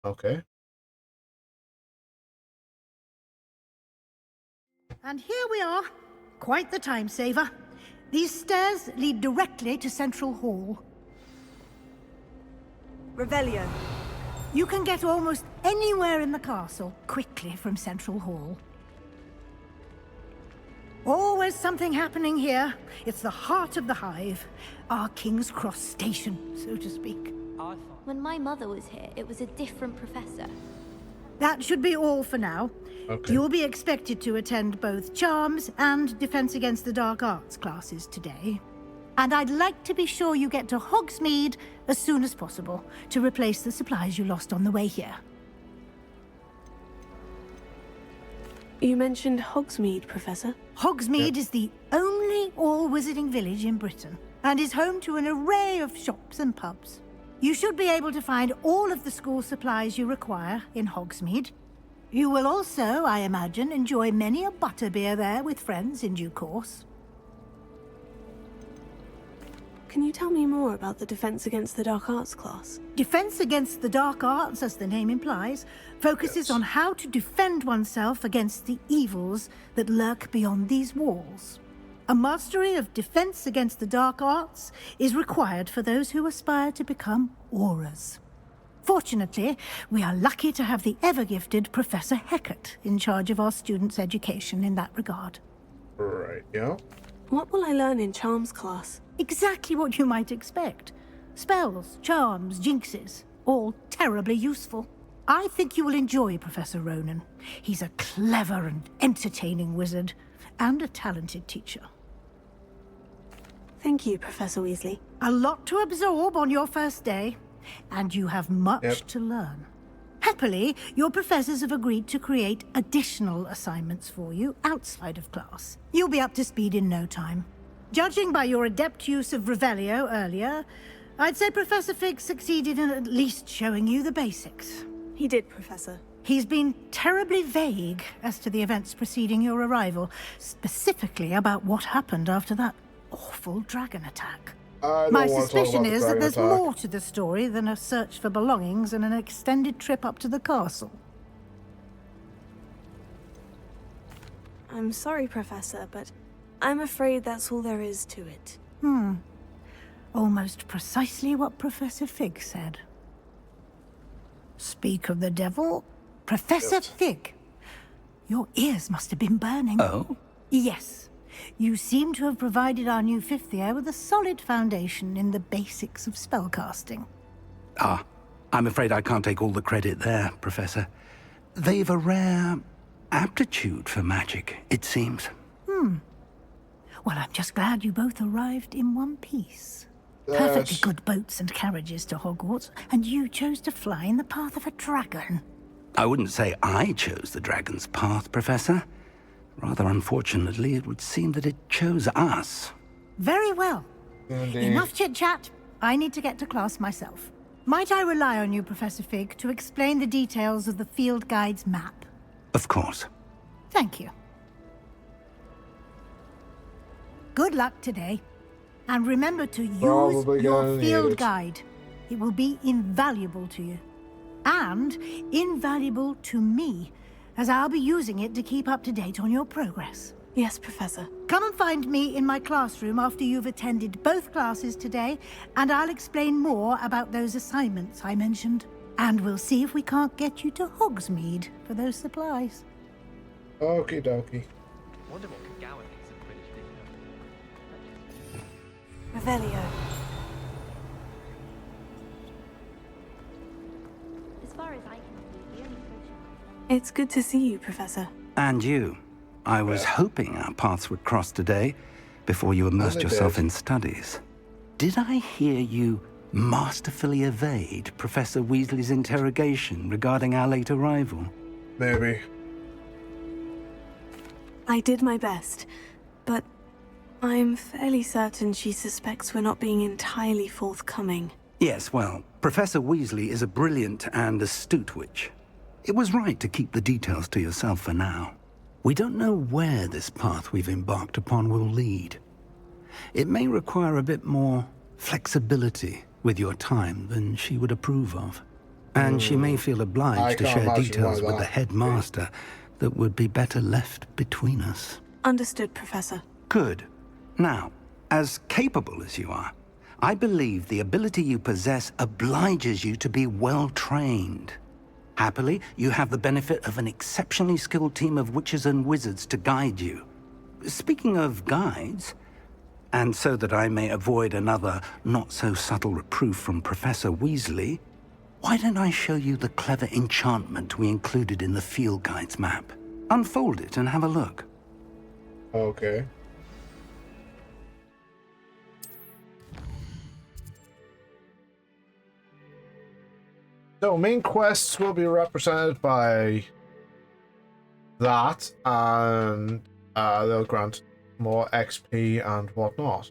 Okay. And here we are. Quite the time saver. These stairs lead directly to Central Hall. Revelio. You can get almost anywhere in the castle quickly from Central Hall. Always something happening here. It's the heart of the hive. Our King's Cross station, so to speak. When my mother was here, it was a different professor. That should be all for now. Okay. You'll be expected to attend both Charms and Defense Against the Dark Arts classes today. And I'd like to be sure you get to Hogsmeade as soon as possible to replace the supplies you lost on the way here. You mentioned Hogsmeade, Professor. Hogsmeade is the only all-wizarding village in Britain and is home to an array of shops and pubs. You should be able to find all of the school supplies you require in Hogsmeade. You will also, I imagine, enjoy many a butterbeer there with friends in due course. Can you tell me more about the Defense Against the Dark Arts class? Defense Against the Dark Arts, as the name implies, focuses on how to defend oneself against the evils that lurk beyond these walls. A mastery of Defense Against the Dark Arts is required for those who aspire to become auras. Fortunately, we are lucky to have the ever-gifted Professor Heckert in charge of our students' education in that regard. Right, yeah. What will I learn in Charms class? Exactly what you might expect. Spells, charms, jinxes, all terribly useful. I think you will enjoy Professor Ronan. He's a clever and entertaining wizard, and a talented teacher. Thank you, Professor Weasley. A lot to absorb on your first day, and you have much to learn. Happily, your professors have agreed to create additional assignments for you outside of class. You'll be up to speed in no time. Judging by your adept use of Revelio earlier, I'd say Professor Fig succeeded in at least showing you the basics. He did, Professor. He's been terribly vague as to the events preceding your arrival, specifically about what happened after that awful dragon attack. My suspicion is that there's more to the story than a search for belongings and an extended trip up to the castle. I'm sorry, Professor, but I'm afraid that's all there is to it. Almost precisely what Professor Fig said. Speak of the devil, Professor Fig. Your ears must have been burning. Oh? Yes. You seem to have provided our new fifth year with a solid foundation in the basics of spellcasting. Ah, I'm afraid I can't take all the credit there, Professor. They've a rare aptitude for magic, it seems. Well, I'm just glad you both arrived in one piece. Perfectly good boats and carriages to Hogwarts, and you chose to fly in the path of a dragon. I wouldn't say I chose the dragon's path, Professor. Rather unfortunately, it would seem that it chose us. Very well. Indeed. Enough chit-chat. I need to get to class myself. Might I rely on you, Professor Fig, to explain the details of the field guide's map? Of course. Thank you. Good luck today. And remember to use your field guide. It will be invaluable to you. And invaluable to me, as I'll be using it to keep up to date on your progress. Yes, Professor. Come and find me in my classroom after you've attended both classes today, and I'll explain more about those assignments I mentioned. And we'll see if we can't get you to Hogsmeade for those supplies. Okie dokie. Wonder what Kagawa thinks of British people. Revelio. As far as I can see, the only potion. It's good to see you, Professor. And you. I was hoping our paths would cross today, before you immersed yourself in studies. Did I hear you masterfully evade Professor Weasley's interrogation regarding our late arrival? Maybe. I did my best, but I'm fairly certain she suspects we're not being entirely forthcoming. Yes, well, Professor Weasley is a brilliant and astute witch. It was right to keep the details to yourself for now. We don't know where this path we've embarked upon will lead. It may require a bit more flexibility with your time than she would approve of. And she may feel obliged to share details with the headmaster that would be better left between us. Understood, Professor. Good. Now, as capable as you are, I believe the ability you possess obliges you to be well-trained. Happily, you have the benefit of an exceptionally skilled team of witches and wizards to guide you. Speaking of guides, and so that I may avoid another not-so-subtle reproof from Professor Weasley, why don't I show you the clever enchantment we included in the field guide's map? Unfold it and have a look. Okay. So main quests will be represented by that, and they'll grant more XP and whatnot.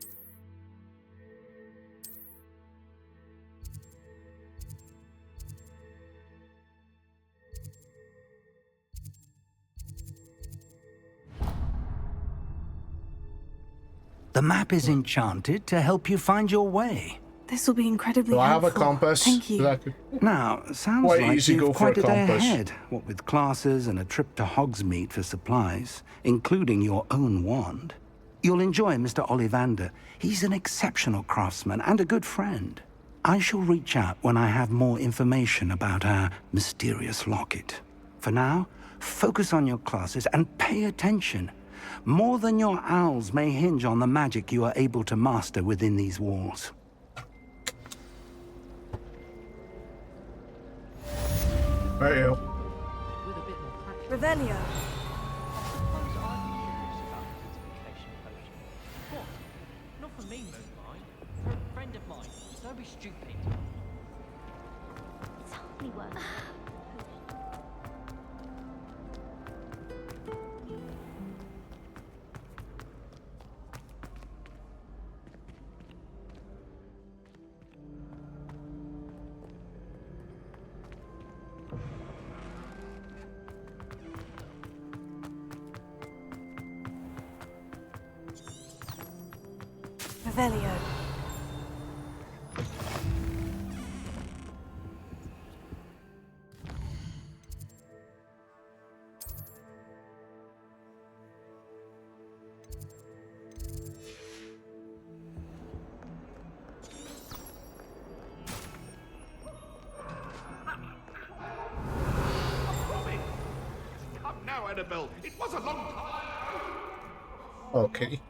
The map is enchanted to help you find your way. This will be incredibly Do I have a helpful. compass? Thank you. Now, sounds Why like easy go you've for a quite a day compass? ahead, what with classes and a trip to Hogsmeade for supplies, including your own wand. You'll enjoy Mr. Ollivander. He's an exceptional craftsman and a good friend. I shall reach out when I have more information about our mysterious locket. For now, focus on your classes and pay attention. More than your owls may hinge on the magic you are able to master within these walls. Right. Revelio. Not for me, Moonlight. For a friend of mine. Don't be stupid. It's hardly worth it. Revelio. Come now, Annabelle. It was a long time. Okay.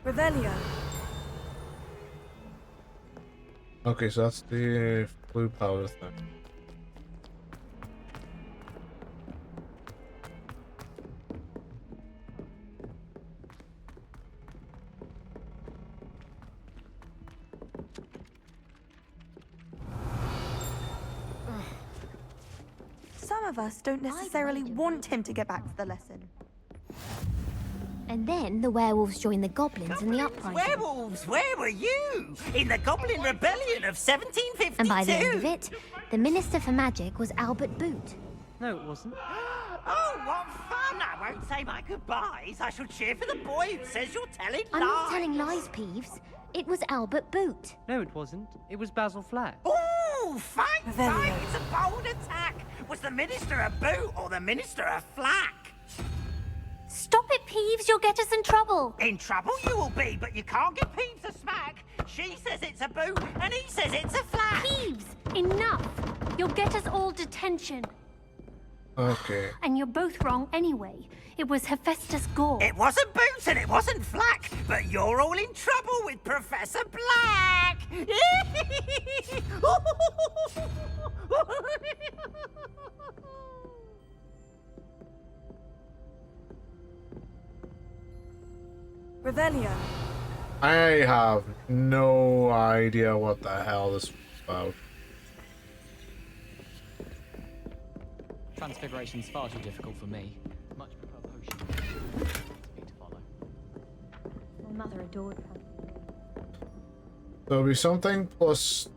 Revelio. Okay, so that's the blue powder thing. Some of us don't necessarily want him to get back to the lesson. And then the werewolves joined the goblins in the uprising. Werewolves, where were you? In the Goblin Rebellion of 1752? And by the end of it, the Minister for Magic was Albert Boot. No, it wasn't. Oh, what fun! I won't say my goodbyes. I shall cheer for the boy who says you're telling lies. I'm not telling lies, Peeves. It was Albert Boot. No, it wasn't. It was Basil Flack. Ooh, fight! It's a bold attack. Was the Minister a boot or the Minister a flack? Stop it, Peeves. You'll get us in trouble. In trouble you will be, but you can't give Peeves a smack. She says it's a boot, and he says it's a flack. Peeves, enough. You'll get us all detention. Okay. And you're both wrong anyway. It was Hephaestus Gore. It wasn't Boots and it wasn't Flack, but you're all in trouble with Professor Black. Revelio. I have no idea what the hell this is about. Transfiguration's far too difficult for me. Much prefer potion. For me to follow. My mother adored her. There'll be something plus.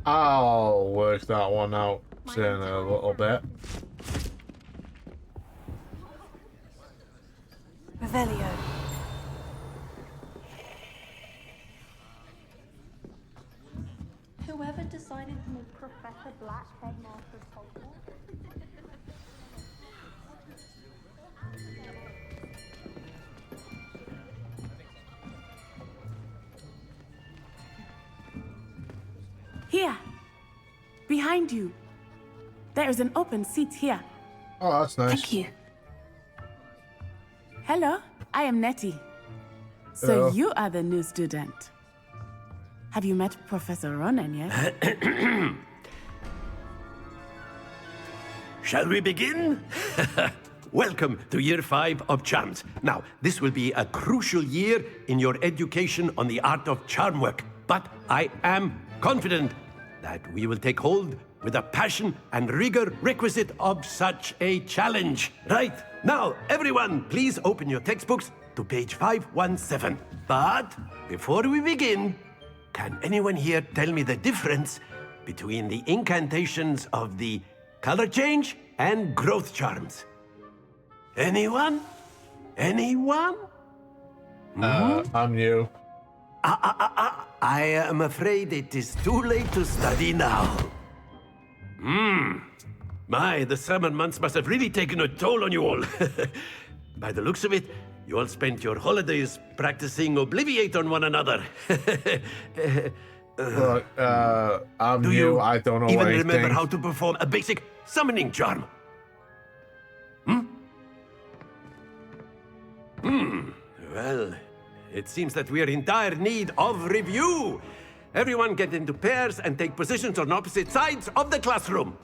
I'll work that one out in a little bit. Revelio. Whoever decided to make Professor Black headmaster of Hogwarts? Here. Behind you. There is an open seat here. Oh, that's nice. Thank you. Hello, I am Nettie. So Hello. you are the new student. Have you met Professor Ronen yet? Shall we begin? Welcome to Year 5 of Charms. Now, this will be a crucial year in your education on the art of charm work, but I am confident that we will take hold with the passion and rigor requisite of such a challenge. Right, now, everyone, please open your textbooks to page 517. But before we begin, can anyone here tell me the difference between the incantations of the color change and growth charms? Anyone? Anyone? I'm new. I am afraid it is too late to study now. My, the summer months must have really taken a toll on you all. By the looks of it, you all spent your holidays practicing Obliviate on one another. Look, I'm Do new. you I don't know even anything. remember how to perform a basic summoning charm? Well, it seems that we are in dire need of review. Everyone get into pairs and take positions on opposite sides of the classroom.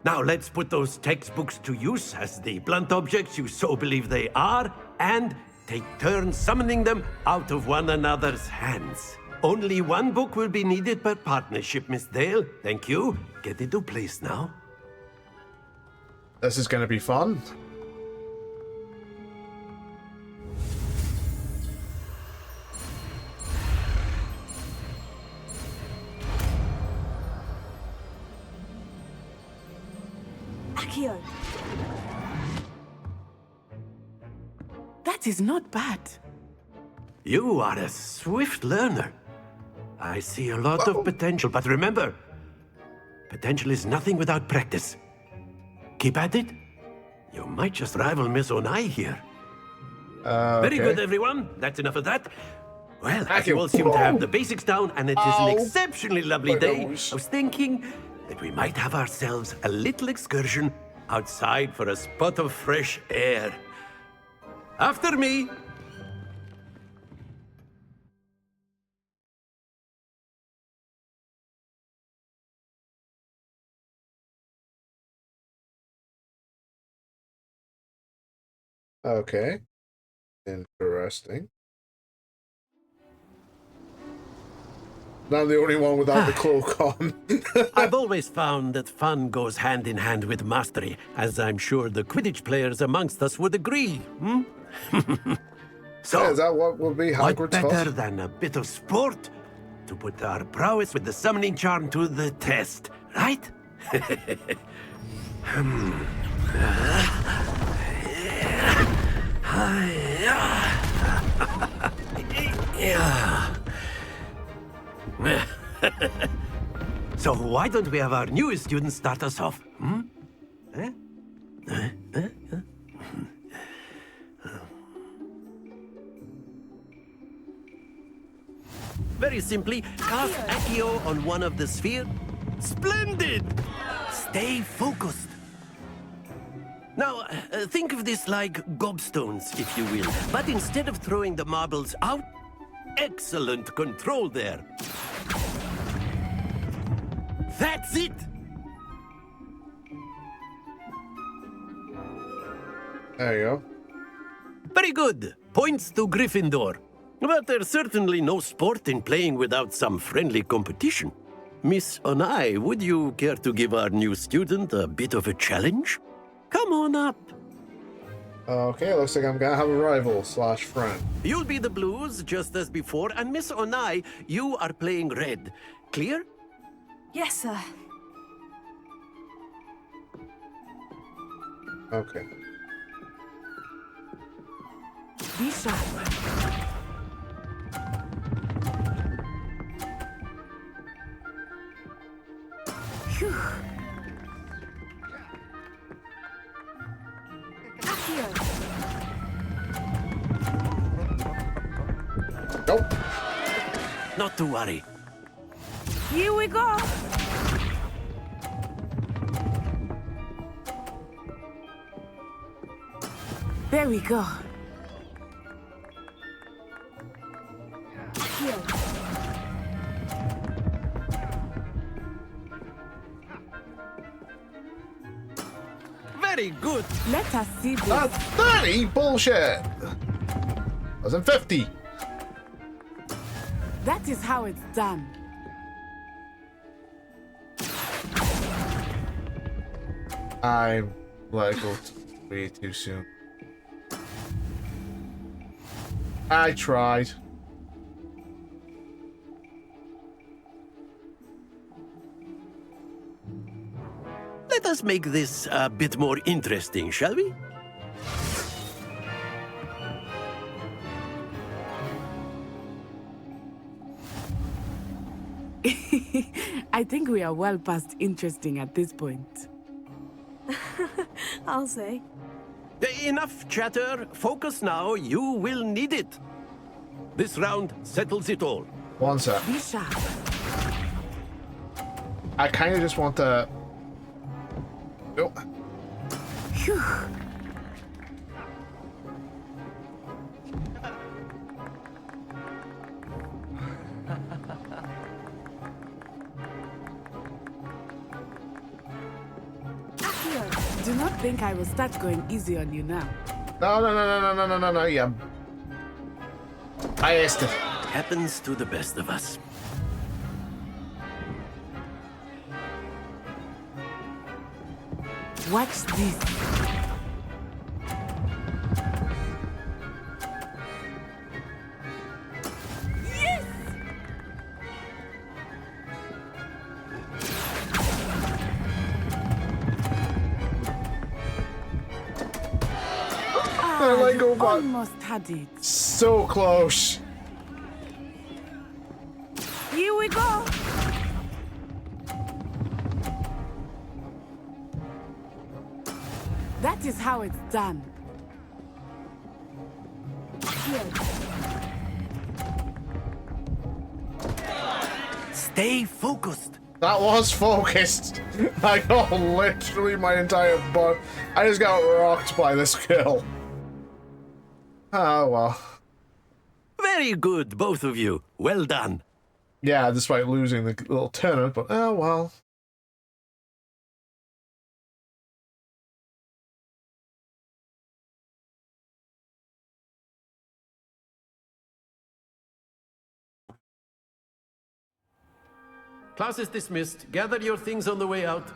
Now let's put those textbooks to use as the blunt objects you so believe they are, and take turns summoning them out of one another's hands. Only one book will be needed per partnership, Miss Dale. Thank you. Get into place now. This is going to be fun. Accio. That is not bad. You are a swift learner. I see a lot of potential, but remember, potential is nothing without practice. Keep at it. You might just rival Miss Onai here. Very good, everyone. That's enough of that. Well, as you all seem to have the basics down, and it is an exceptionally lovely day, I was thinking that we might have ourselves a little excursion outside for a spot of fresh air. After me. Okay. Interesting. I'm the only one without the cloak on. I've always found that fun goes hand in hand with mastery, as I'm sure the Quidditch players amongst us would agree. So, yeah, is that what will be what Hogwarts better Hut? than a bit of sport to put our prowess with the summoning charm to the test, right? So why don't we have our newest student start us off? Very simply, cast Accio on one of the sphere. Splendid! Stay focused. Now, think of this like gobstones, if you will. But instead of throwing the marbles out, excellent control there. That's it! There you go. Very good. Points to Gryffindor. But there's certainly no sport in playing without some friendly competition. Miss Onai, would you care to give our new student a bit of a challenge? Come on up. Okay, looks like I'm gonna have a rival / friend. You'll be the blues, just as before, and Miss Onai, you are playing red. Clear? Yes, sir. Okay. Be sharp. Phew. Accio. Nope. Not to worry. Here we go. There we go. Very good. Let us see this. 30? Bullshit. I was in 50. That is how it's done. I let it go way too soon. I tried. Let us make this a bit more interesting, shall we? I think we are well past interesting at this point. I'll say. Enough chatter. Focus now. You will need it. This round settles it all. One sec. Be sharp. I kind of just want to... Oh. Phew. Do not think I will start going easy on you now. No, yeah. I asked it. Happens to the best of us. Watch this. Yes! Lego bot. Almost had it. So close. Here we go. That is how it's done. Here. Stay focused. That was focused. I got literally my entire butt. I just got rocked by this kill. Oh, well. Very good, both of you. Well done. Yeah, despite losing the little tournament, but oh, well. Class is dismissed. Gather your things on the way out.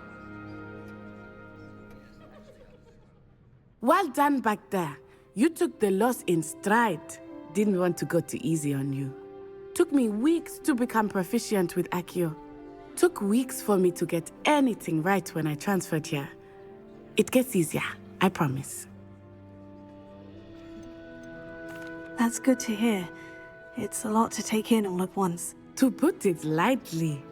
Well done back there. You took the loss in stride. Didn't want to go too easy on you. Took me weeks to become proficient with Accio. Took weeks for me to get anything right when I transferred here. It gets easier, I promise. That's good to hear. It's a lot to take in all at once. To put it lightly,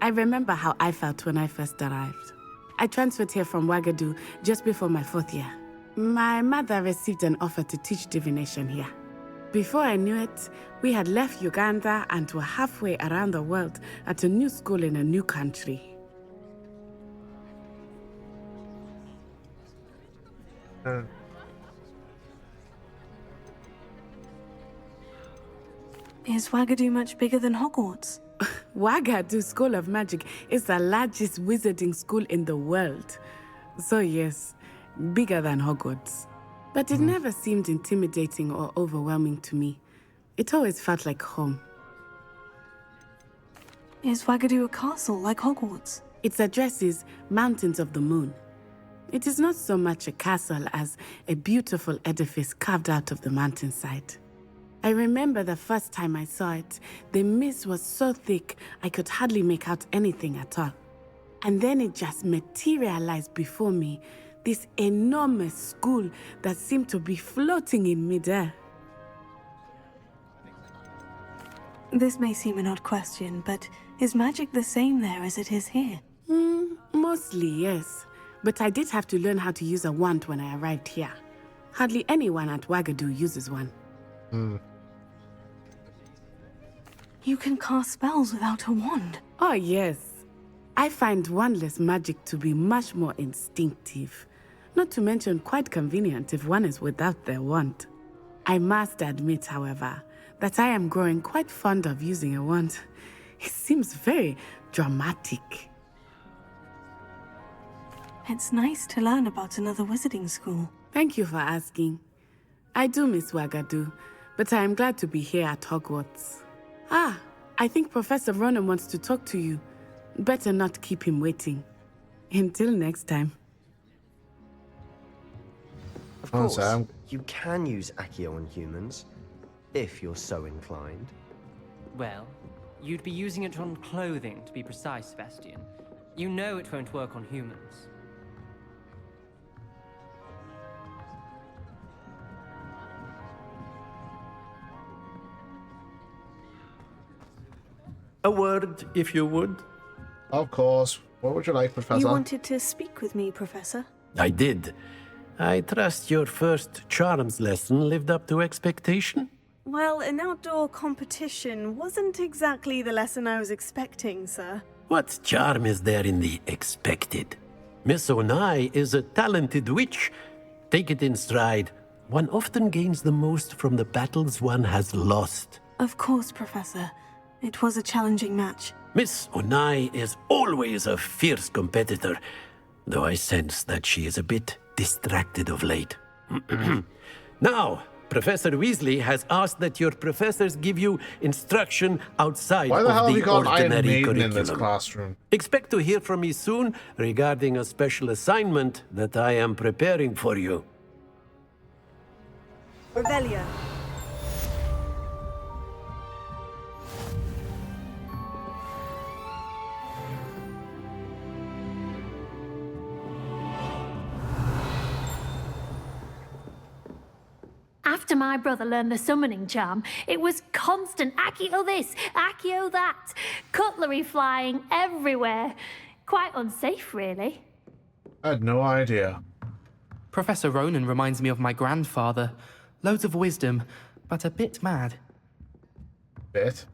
I remember how I felt when I first arrived. I transferred here from Ouagadougou just before my 4th year. My mother received an offer to teach divination here. Before I knew it, we had left Uganda and were halfway around the world at a new school in a new country. Is Ouagadougou much bigger than Hogwarts? Ouagadougou School of Magic is the largest wizarding school in the world. So yes, bigger than Hogwarts. But it never seemed intimidating or overwhelming to me. It always felt like home. Is Ouagadougou a castle like Hogwarts? Its address is Mountains of the Moon. It is not so much a castle as a beautiful edifice carved out of the mountainside. I remember the first time I saw it, the mist was so thick I could hardly make out anything at all. And then it just materialized before me, this enormous school that seemed to be floating in midair. This may seem an odd question, but is magic the same there as it is here? Mostly, yes. But I did have to learn how to use a wand when I arrived here. Hardly anyone at Ouagadougou uses one. You can cast spells without a wand. Oh, yes. I find wandless magic to be much more instinctive. Not to mention quite convenient if one is without their wand. I must admit, however, that I am growing quite fond of using a wand. It seems very dramatic. It's nice to learn about another wizarding school. Thank you for asking. I do miss Wagadu, but I am glad to be here at Hogwarts. Ah, I think Professor Ronan wants to talk to you. Better not keep him waiting. Until next time. Of course, you can use Accio on humans, if you're so inclined. Well, you'd be using it on clothing, to be precise, Sebastian. You know it won't work on humans. A word, if you would. Of course. What would you like, Professor? You wanted to speak with me, Professor? I did. I trust your first charms lesson lived up to expectation? Well, an outdoor competition wasn't exactly the lesson I was expecting, sir. What charm is there in the expected? Miss Onai is a talented witch. Take it in stride. One often gains the most from the battles one has lost. Of course, Professor. It was a challenging match. Miss Onai is always a fierce competitor, though I sense that she is a bit distracted of late. Now, Professor Weasley has asked that your professors give you instruction outside Why the hell have of you the got Iron ordinary Maiden curriculum. in this classroom? Expect to hear from me soon regarding a special assignment that I am preparing for you. Revelio. After my brother learned the summoning charm, it was constant Accio this, Accio that, cutlery flying everywhere. Quite unsafe, really. I had no idea. Professor Ronan reminds me of my grandfather. Loads of wisdom, but a bit mad. Bit?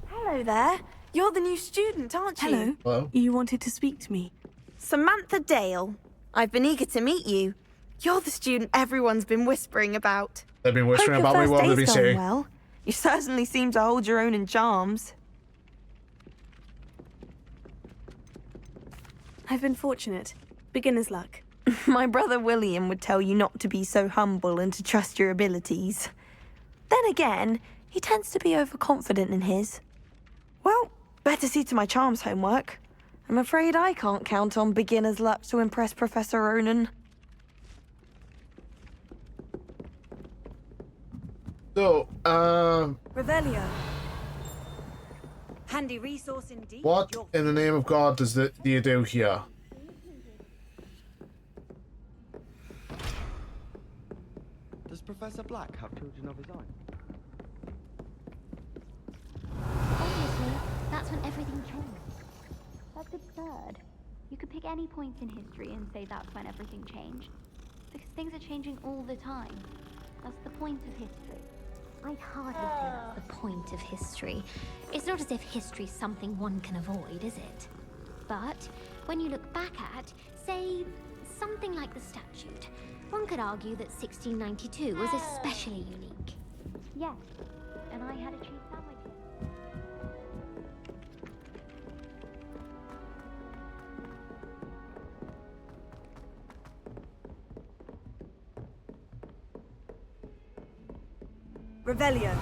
Hello there. You're the new student, aren't you? Hello. Hello. You wanted to speak to me. Samantha Dale. I've been eager to meet you. You're the student everyone's been whispering about. They've been whispering Hope your about me. first What have they day's been gone saying? well. You certainly seem to hold your own in charms. I've been fortunate. Beginner's luck. My brother William would tell you not to be so humble and to trust your abilities. Then again, he tends to be overconfident in his. Well, better see to my charms homework. I'm afraid I can't count on beginner's luck to impress Professor Ronan. So, Revelio. Handy resource indeed. what in the name of God do you do here? Does Professor Black have children of his own? Obviously, that's when everything changed. That's absurd. You could pick any point in history and say that's when everything changed. Because things are changing all the time. That's the point of history. I'd hardly say that's the point of history. It's not as if history's something one can avoid, is it? But when you look back at, say, something like the statute, one could argue that 1692 was especially unique. Yes, and I had a cheese sandwich. Revelio.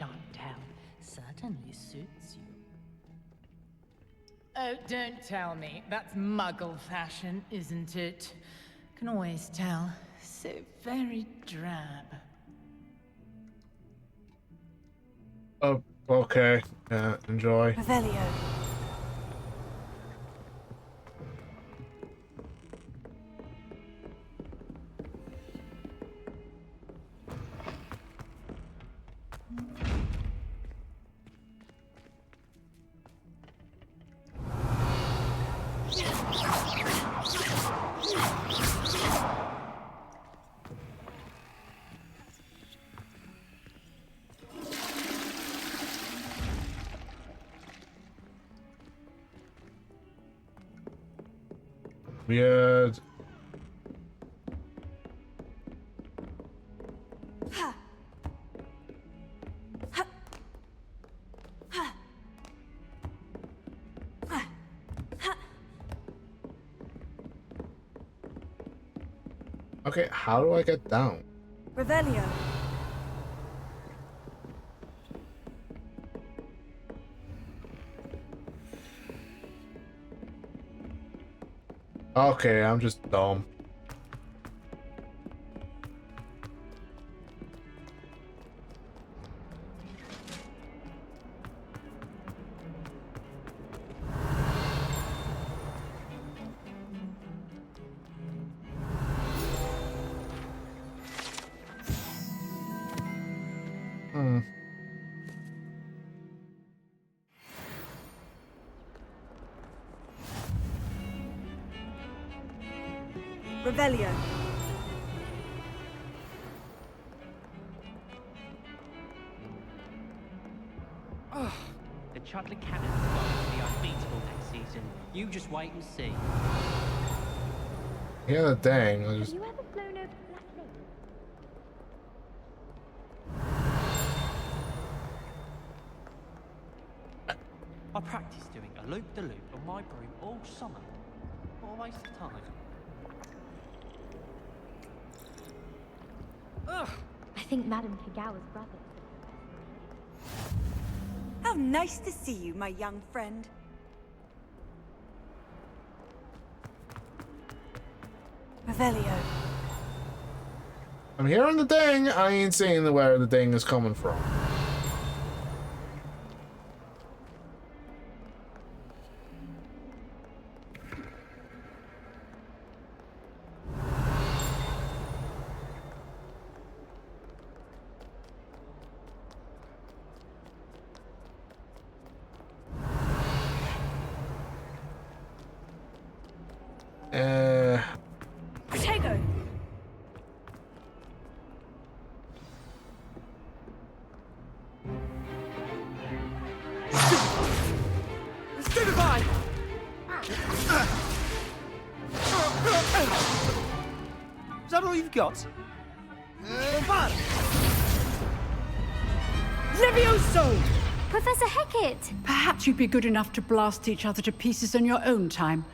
Chantal certainly suits you. Oh, don't tell me. That's Muggle fashion, isn't it? Can always tell. So very drab. Oh, okay. Enjoy. Revelio. Weird. Okay, how do I get down? Revelio. Okay, I'm just dumb. Revelio. The Chudley Cannon's going to be unbeatable next season. You just wait and see. Yeah, the dang. I just... Have you ever flown over Black Lake? I practiced doing a loop-the-loop on my broom all summer. What a waste of time. Ugh! I think Madame Kagawa's brother. How nice to see you, my young friend. Revelio. I'm hearing the ding. I ain't seeing where the ding is coming from. Protego. Stupefy! Is that all you've got? Levioso! Professor Hecat! Perhaps you'd be good enough to blast each other to pieces in your own time.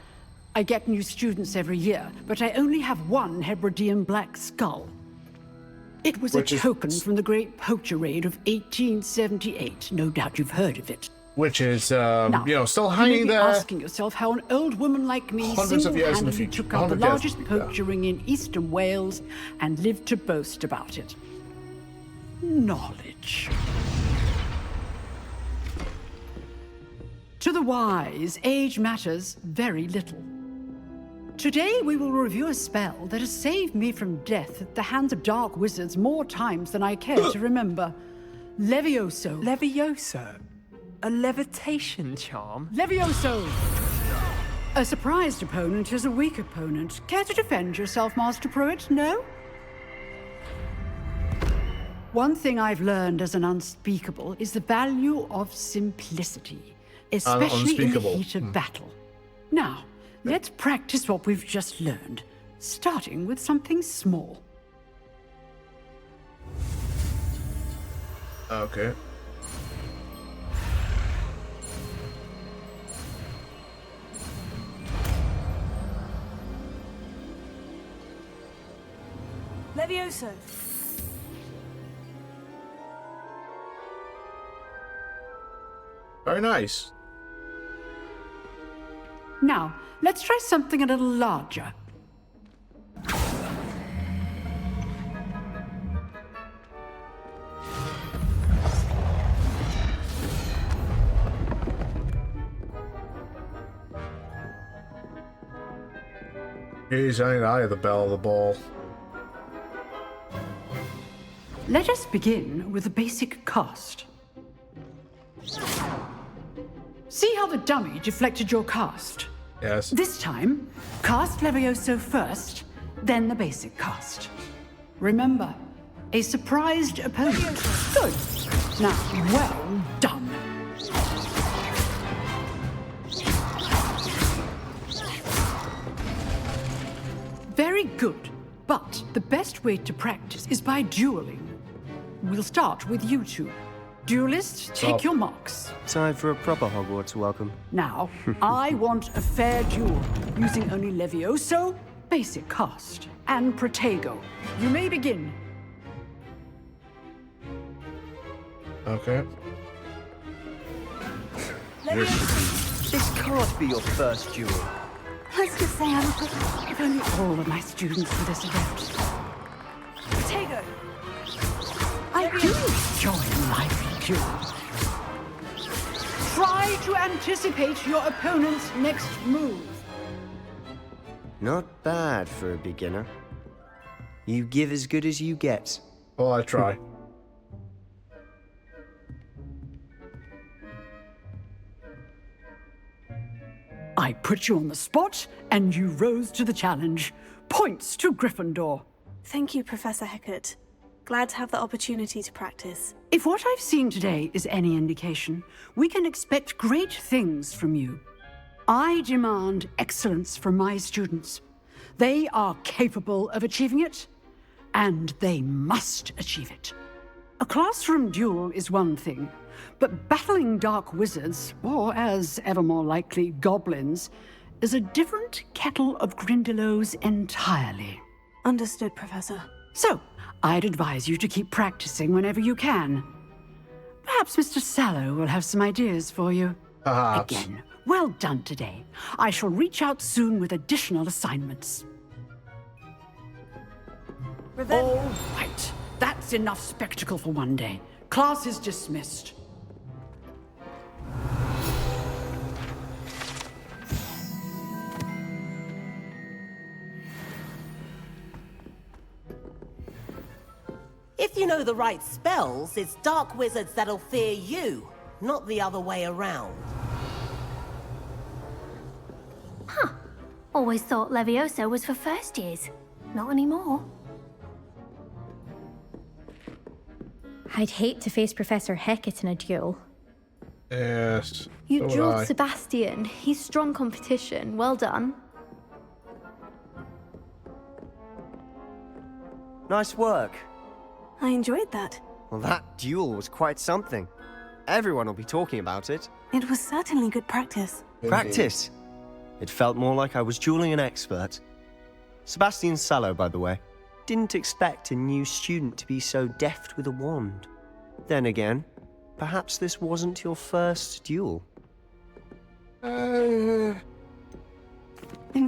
I get new students every year, but I only have one Hebridean black skull. It was a token from the Great Poacher Raid of 1878. No doubt you've heard of it. Which is, Now, you know, still you may hanging be there. asking yourself how an old woman like me Hundreds of years in the single-handedly future. took out the 100 years. largest poacher ring in eastern Wales and lived to boast about it. Knowledge. To the wise, age matters very little. Today we will review a spell that has saved me from death at the hands of dark wizards more times than I care to remember. Levioso. Levioso? A levitation charm? Levioso! A surprised opponent is a weak opponent. Care to defend yourself, Master Pruitt? No? One thing I've learned as an unspeakable is the value of simplicity, especially in the heat of battle. Now, let's practice what we've just learned, starting with something small. Okay. Levioso. Very nice. Now, let's try something a little larger. Geez, I ain't I the belle of the ball. Let us begin with the basic cast. See how the dummy deflected your cast? Yes. This time, cast Levioso first, then the basic cast. Remember, a surprised opponent. Good. Now, well done. Very good, but the best way to practice is by dueling. We'll start with you two. Duelists, take your marks. Time for a proper Hogwarts welcome. Now, I want a fair duel, using only Levioso, basic cast, and Protego. You may begin. Okay. This can't be your first duel. Let's just say I'm If only all of my students were this adept. Protego! I do enjoy lively duels. Try to anticipate your opponent's next move. Not bad for a beginner. You give as good as you get. Well, I try. I put you on the spot, and you rose to the challenge. Points to Gryffindor. Thank you, Professor Hecat. Glad to have the opportunity to practice. If what I've seen today is any indication, we can expect great things from you. I demand excellence from my students. They are capable of achieving it, and they must achieve it. A classroom duel is one thing, but battling dark wizards, or as ever more likely, goblins, is a different kettle of Grindylows entirely. Understood, Professor. So, I'd advise you to keep practicing whenever you can. Perhaps Mr. Sallow will have some ideas for you. Perhaps. Again, well done today. I shall reach out soon with additional assignments. All right. That's enough spectacle for one day. Class is dismissed. If you know the right spells, it's dark wizards that'll fear you, not the other way around. Huh. Always thought Levioso was for first years. Not anymore. I'd hate to face Professor Hecat in a duel. Yes. You so dueled would I. Sebastian. He's strong competition. Well done. Nice work. I enjoyed that. Well, that duel was quite something. Everyone will be talking about it. It was certainly good practice. Practice? It felt more like I was dueling an expert. Sebastian Sallow, by the way. Didn't expect a new student to be so deft with a wand. Then again, perhaps this wasn't your first duel. In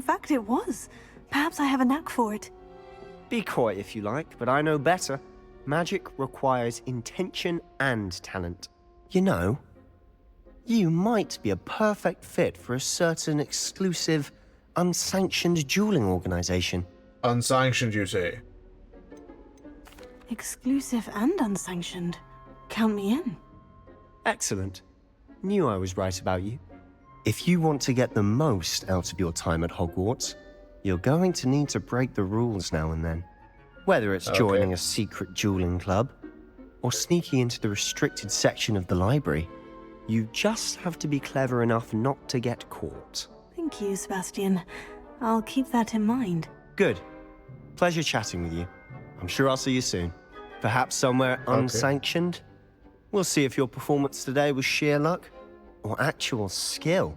fact, it was. Perhaps I have a knack for it. Be coy if you like, but I know better. Magic requires intention and talent. You know, you might be a perfect fit for a certain exclusive, unsanctioned dueling organization. Unsanctioned, you say? Exclusive and unsanctioned. Count me in. Excellent. Knew I was right about you. If you want to get the most out of your time at Hogwarts, you're going to need to break the rules now and then. Whether it's joining a secret dueling club, or sneaking into the restricted section of the library, you just have to be clever enough not to get caught. Thank you, Sebastian. I'll keep that in mind. Good. Pleasure chatting with you. I'm sure I'll see you soon. Perhaps somewhere unsanctioned? We'll see if your performance today was sheer luck or actual skill.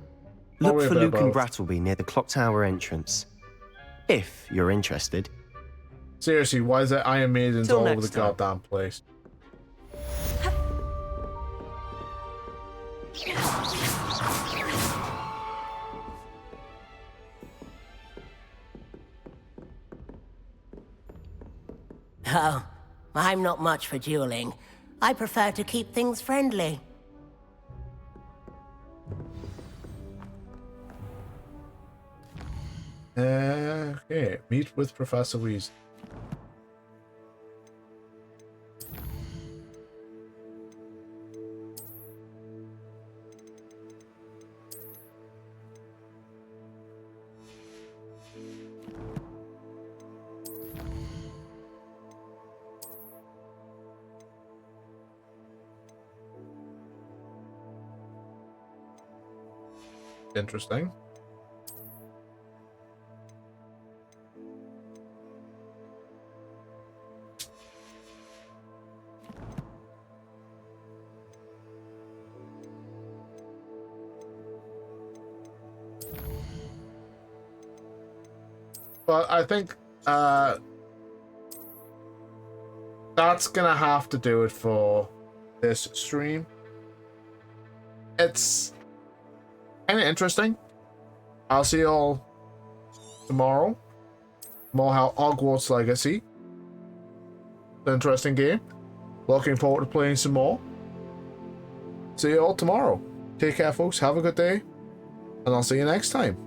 Look for Luke and Brattleby near the clock tower entrance. If you're interested. Seriously, why is there Iron Maidens all over the goddamn place? Oh, I'm not much for dueling. I prefer to keep things friendly. Okay, meet with Professor Weasley. Interesting. But I think that's gonna have to do it for this stream. It's kind of interesting. I'll see you all tomorrow. More how Hogwarts Legacy. Interesting game. Looking forward to playing some more. See you all tomorrow. Take care, folks. Have a good day. And I'll see you next time.